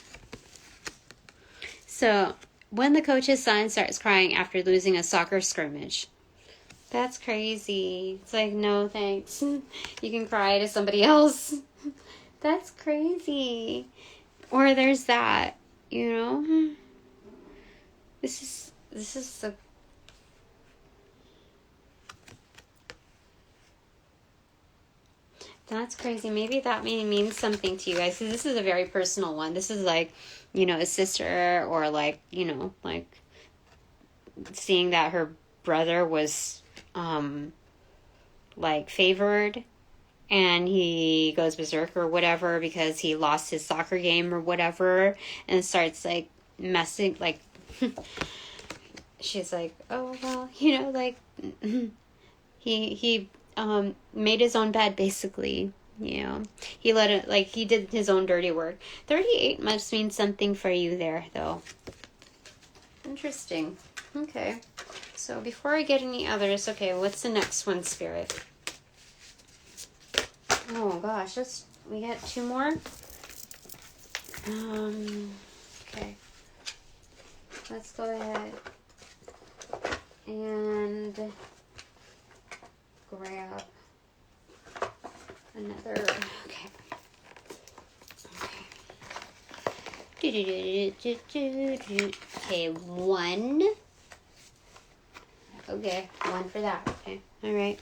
So, when the coach's son starts crying after losing a soccer scrimmage. That's crazy. It's like, no thanks. You can cry to somebody else. That's crazy. Or there's that, you know? This is the... That's crazy. Maybe that means something to you guys. So this is a very personal one. This is like, you know, a sister, or like, you know, like seeing that her brother was like favored, and he goes berserk or whatever because he lost his soccer game or whatever, and starts like messing, like she's like, oh well, you know, like he made his own bed, basically. You know, he let it, like, he did his own dirty work. 38 must mean something for you there, though. Interesting. Okay. So before I get any others, okay, what's the next one, Spirit? Oh gosh, we got 2 more. Okay. Let's go ahead and grab another. Okay. Okay, 1. Okay, 1 for that. Okay, all right.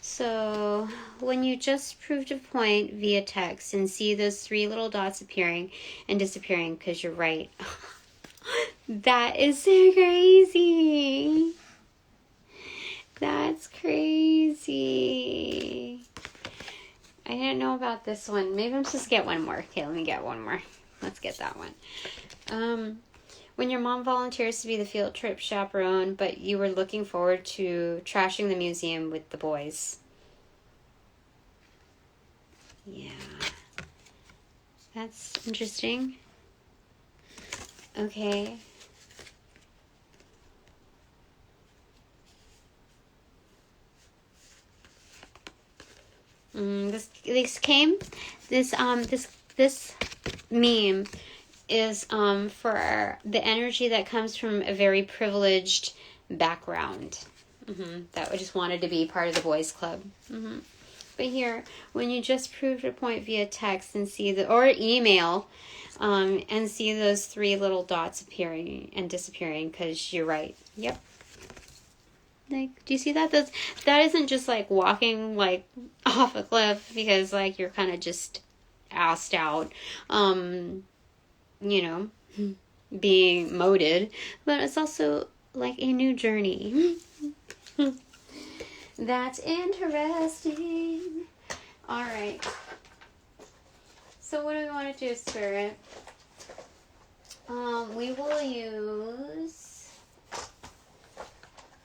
So, when you just proved a point via text and see those 3 little dots appearing and disappearing, because you're right. That is so crazy. That's crazy. I didn't know about this one. Maybe I'm supposed to get one more. Okay, let me get one more. Let's get that one. When your mom volunteers to be the field trip chaperone, but you were looking forward to trashing the museum with the boys. Yeah. That's interesting. Okay. This meme is for the energy that comes from a very privileged background. That just wanted to be part of the boys club. But here, when you just proved a point via text and or email, and see those 3 little dots appearing and disappearing, because you're right. Yep. Like, do you see that? That isn't just like walking like off a cliff because like you're kind of just assed out, you know, being moted, but it's also like a new journey. That's interesting. All right. So what do we want to do, Spirit? We will use...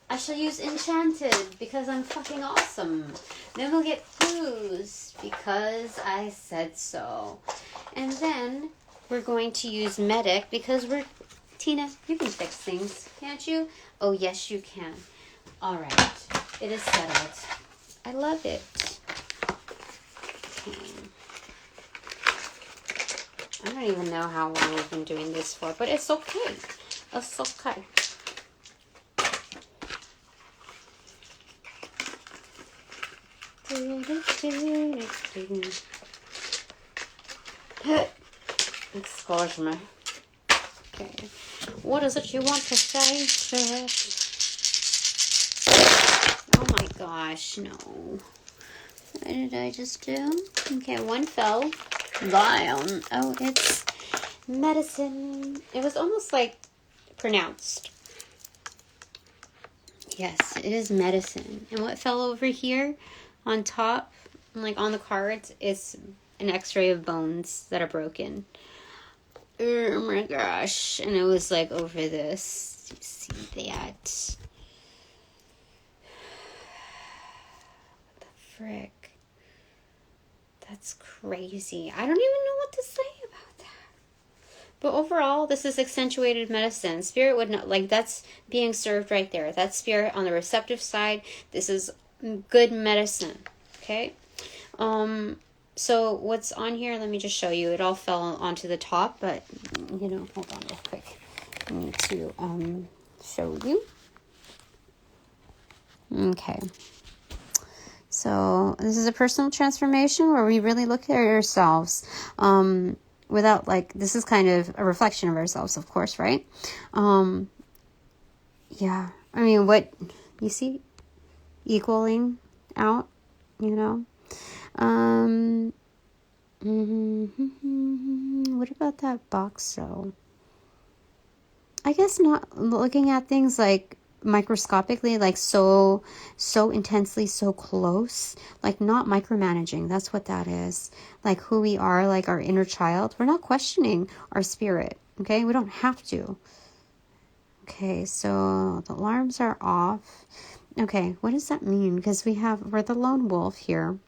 I shall use Enchanted because I'm fucking awesome. Then we'll get Clues because I said so. And then we're going to use Medic because Tina, you can fix things, can't you? Oh, yes, you can. All right. It is settled. I love it. Okay. I don't even know how long we've been doing this for, but it's okay. It's okay. Excuse me. Okay. What is it you want to say, Spirit? Oh my gosh, no. What did I just do? Okay, 1 fell down. Oh, it's medicine. It was almost like pronounced. Yes, it is medicine. And what fell over here on top, like on the cards, is an x-ray of bones that are broken. Oh my gosh. And it was like over this. You see that? What the frick? That's crazy. I don't even know what to say about that. But overall, this is accentuated medicine. Spirit would not, like, that's being served right there. That's spirit on the receptive side. This is good medicine. Okay? So what's on here, let me just show you. It all fell onto the top, but, hold on real quick. I need to show you. Okay. So this is a personal transformation where we really look at ourselves without, like, this is kind of a reflection of ourselves, of course, right? Yeah. I mean, what, you see, equaling out, What about that box, though? I guess not looking at things like microscopically, like so intensely, so close, like not micromanaging. That's what that is. Like who we are, like our inner child. We're not questioning our spirit. Okay, we don't have to. Okay, so the alarms are off. Okay, what does that mean? Because we're the lone wolf here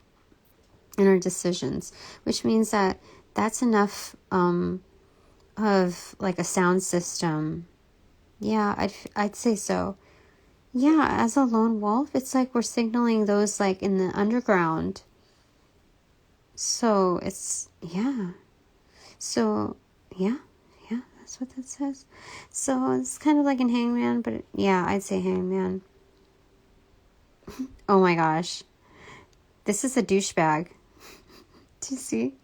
in our decisions, which means that that's enough of like a sound system. Yeah, I'd say so. Yeah, as a lone wolf, it's like we're signaling those like in the underground. So it's, yeah. So, yeah, that's what that says. So it's kind of like an hangman, but yeah, I'd say hangman. Oh my gosh. This is a douchebag. Do you see?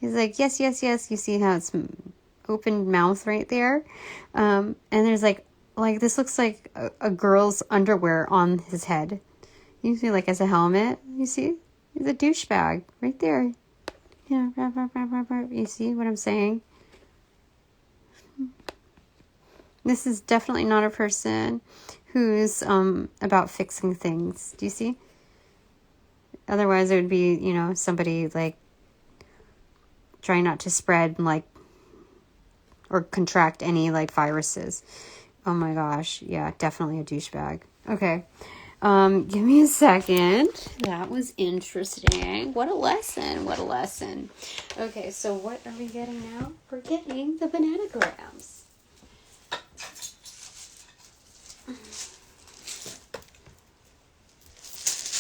He's like, yes. You see how it's open mouth right there? And there's like this looks like a girl's underwear on his head. You see, like as a helmet. You see? He's a douchebag right there. Yeah, you see what I'm saying? This is definitely not a person who's about fixing things. Do you see? Otherwise, it would be, somebody like trying not to spread like or contract any like viruses. Oh my gosh. Yeah, definitely a douchebag. Okay. Give me a second. That was interesting. What a lesson. Okay, so what are we getting now? We're getting the bananagrams.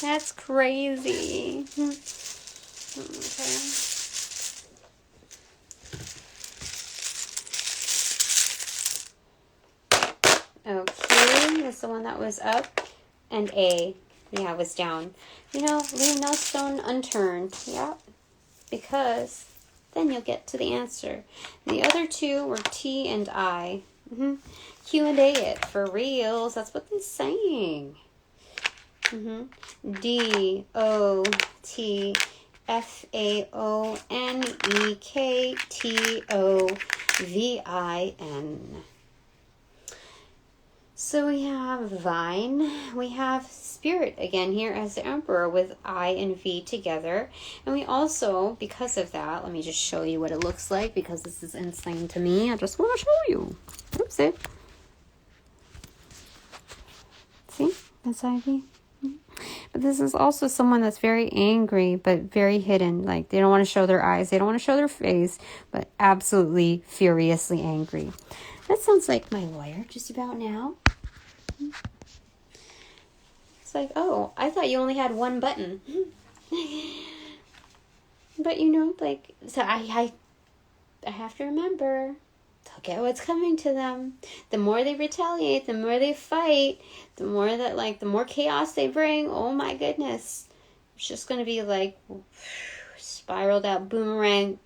That's crazy. Okay, that's the one that was up. And A, yeah, was down. Leave no stone unturned. Yeah, because then you'll get to the answer. The other two were T and I. Q&A it for reals. That's what they're saying. DOTFAONEKTOVIN. So we have Vine, we have Spirit again here as the Emperor with I and V together. And we also, because of that, let me just show you what it looks like because this is insane to me. I just want to show you. Oops, it. See? That's Ivy. But this is also someone that's very angry, but very hidden. Like, they don't want to show their eyes. They don't want to show their face, but absolutely furiously angry. That sounds like my lawyer just about now. It's like, oh, I thought you only had one button. But, so I have to remember, they'll get what's coming to them. The more they retaliate, the more they fight, the more that, the more chaos they bring, oh my goodness. It's just going to be spiraled out boomerang,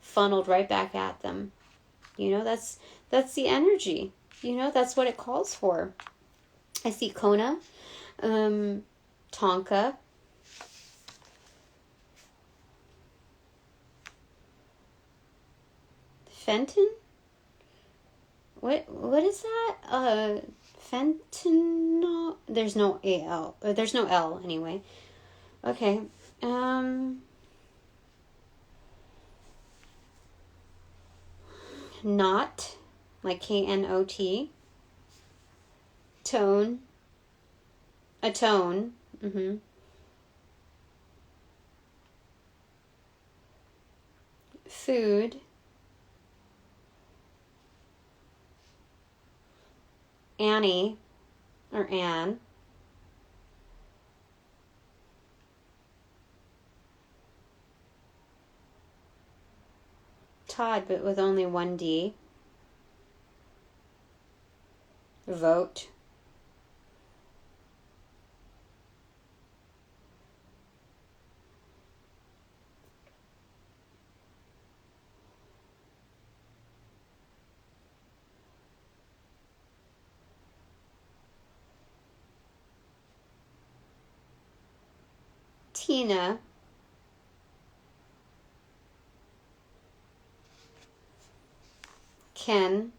funneled right back at them. That's the energy. That's what it calls for. I see Kona, Tonka, Fenton? What is that? Fentanyl? There's no A-L. There's no L anyway. Okay. Knot, like Knot. Tone. A tone. Food. Annie, or Anne. Todd, but with only one D. Vote. Tina. Ken.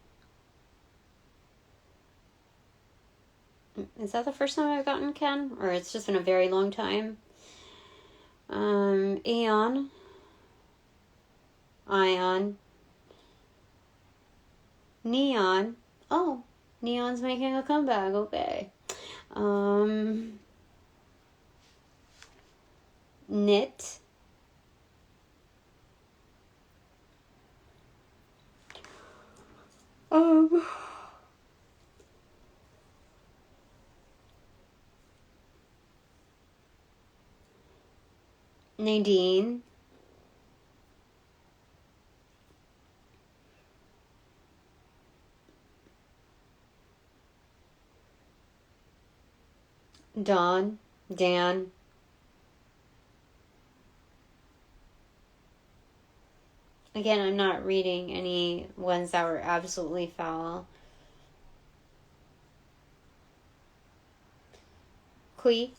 Is that the first time I've gotten Ken? Or it's just been a very long time? Aeon. Ion. Neon. Oh, Neon's making a comeback. Okay. Knit. Nadine. Dawn. Dan. Again, I'm not reading any ones that were absolutely foul. Qui.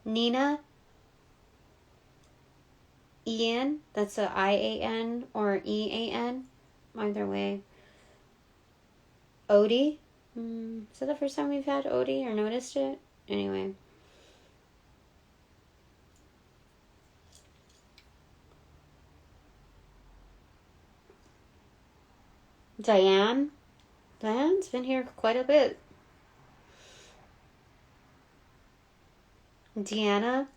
Nina. Ian. That's a I-A-N or E-A-N. Either way. Odie. Is that the first time we've had Odie or noticed it? Anyway. Diane. Diane's been here quite a bit. Deanna.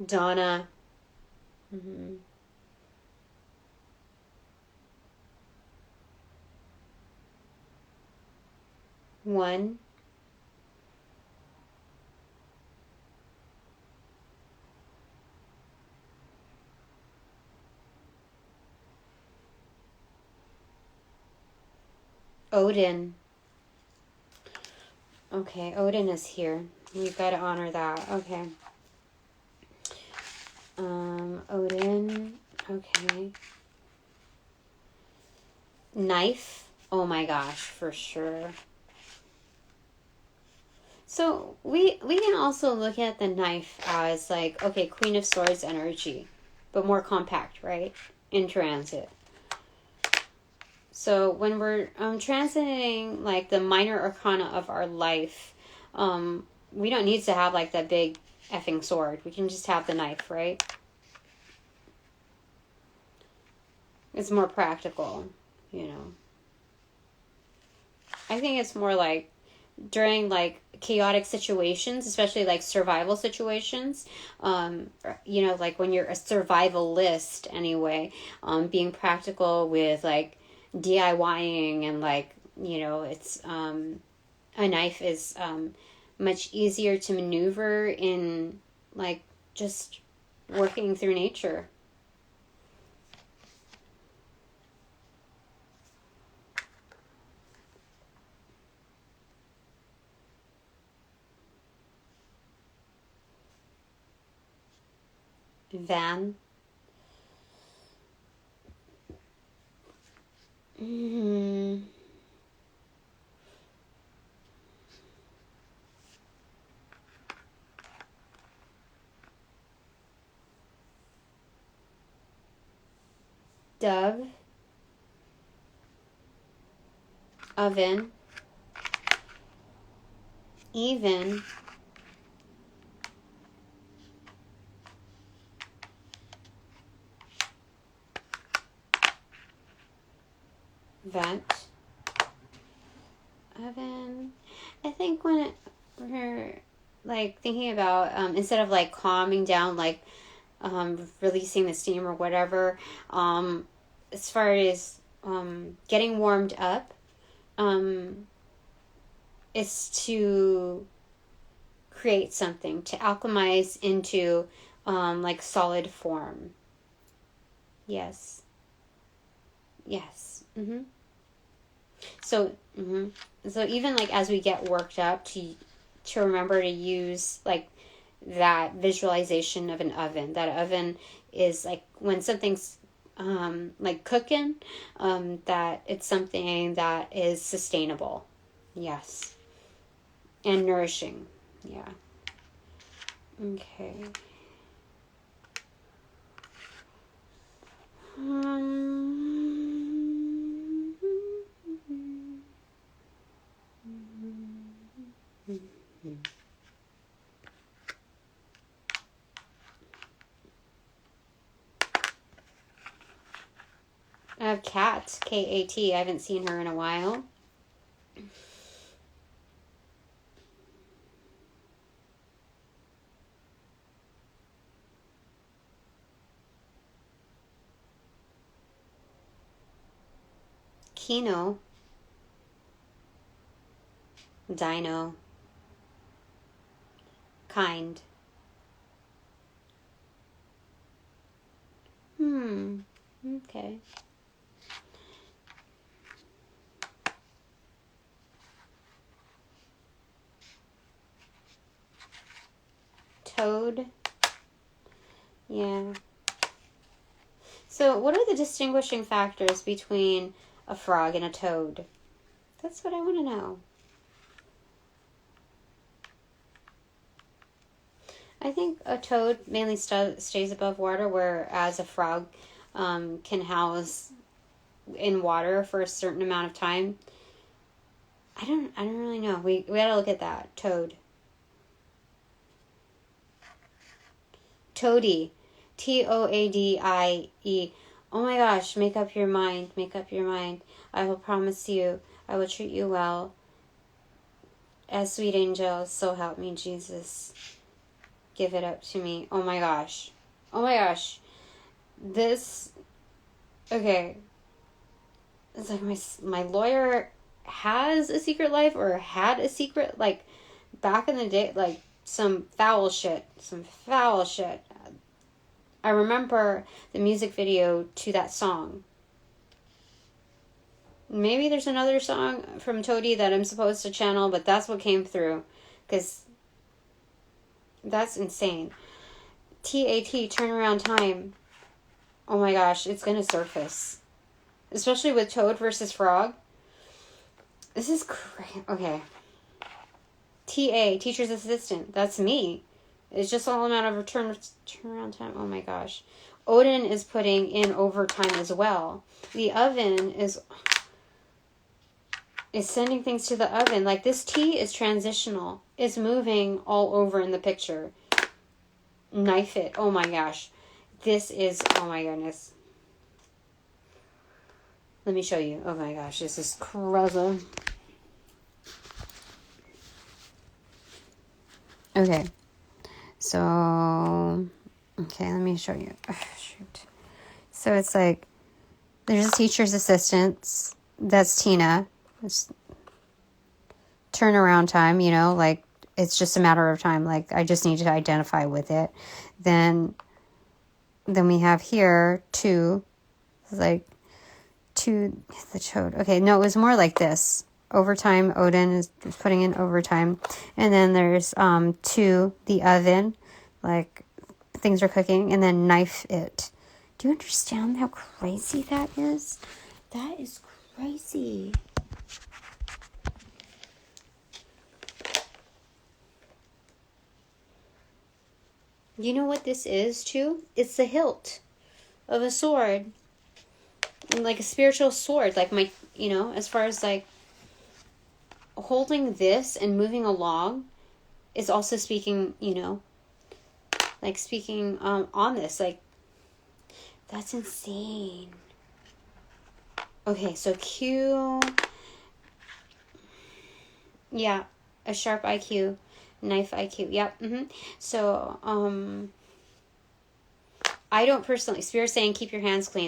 Donna. One. Odin. Okay, Odin is here. We've got to honor that. Okay. Odin. Okay. Knife. Oh my gosh, for sure. So we can also look at the knife as like, okay, Queen of Swords energy, but more compact, right? In transit. So when we're transiting like the minor arcana of our life, we don't need to have like that big effing sword. We can just have the knife, right? It's more practical, you know. I think it's more like during like chaotic situations, especially like survival situations, you know, like when you're a survivalist anyway, being practical with like DIYing and like, you know, it's a knife is much easier to maneuver in like just working through nature. Van. Dove. Oven. Even. Vent. Oven. I think when we're like thinking about instead of like calming down, like releasing the steam or whatever, as far as getting warmed up, is to create something, to alchemize into like solid form. Yes. Yes. Mm-hmm. So, so even like as we get worked up, to remember to use like that visualization of an oven. That oven is like when something's like cooking, that it's something that is sustainable. Yes. And nourishing. Yeah. Okay. I have Kat, K-A-T. I haven't seen her in a while. Kino. Dino. Kind. Okay. Toad. Yeah. So, what are the distinguishing factors between a frog and a toad? That's what I want to know. I think a toad mainly stays above water, whereas a frog can house in water for a certain amount of time. I don't really know. We gotta look at that. Toad. Toady. Toadie. Oh my gosh, make up your mind. Make up your mind. I will promise you, I will treat you well. As sweet angel, so help me Jesus. Give it up to me. Oh my gosh. Oh my gosh. This, okay. It's like my lawyer has a secret life, or had a secret, like, back in the day, like, some foul shit. I remember the music video to that song. Maybe there's another song from Toady that I'm supposed to channel, but that's what came through, because that's insane. TAT, turnaround time. Oh my gosh, it's gonna surface. Especially with Toad versus Frog. This is crazy. Okay. TA, teacher's assistant. That's me. It's just all a matter of turnaround time. Oh my gosh. Odin is putting in overtime as well. The oven is sending things to the oven. Like, this T is transitional. It's moving all over in the picture. Knife it. Oh my gosh. This is, oh my goodness. Let me show you. Oh my gosh, this is crazy. Okay. So, okay, let me show you. Shoot. So it's like, there's a teacher's assistant. That's Tina. It's turnaround time, you know, like, it's just a matter of time. Like, I just need to identify with it. Then we have here two, like, two, the Toad. Okay, no, it was more like this. Overtime, Odin is putting in overtime. And then there's two, the oven, like, things are cooking, and then knife it. Do you understand how crazy that is? That is crazy. You know what this is, too? It's the hilt of a sword. Like a spiritual sword. Like my, you know, as far as like holding this and moving along is also speaking, you know, like speaking on this. Like, that's insane. Okay, so Q. Yeah, a sharp IQ. Knife IQ. Yep. So, I don't personally, Spirit saying keep your hands clean.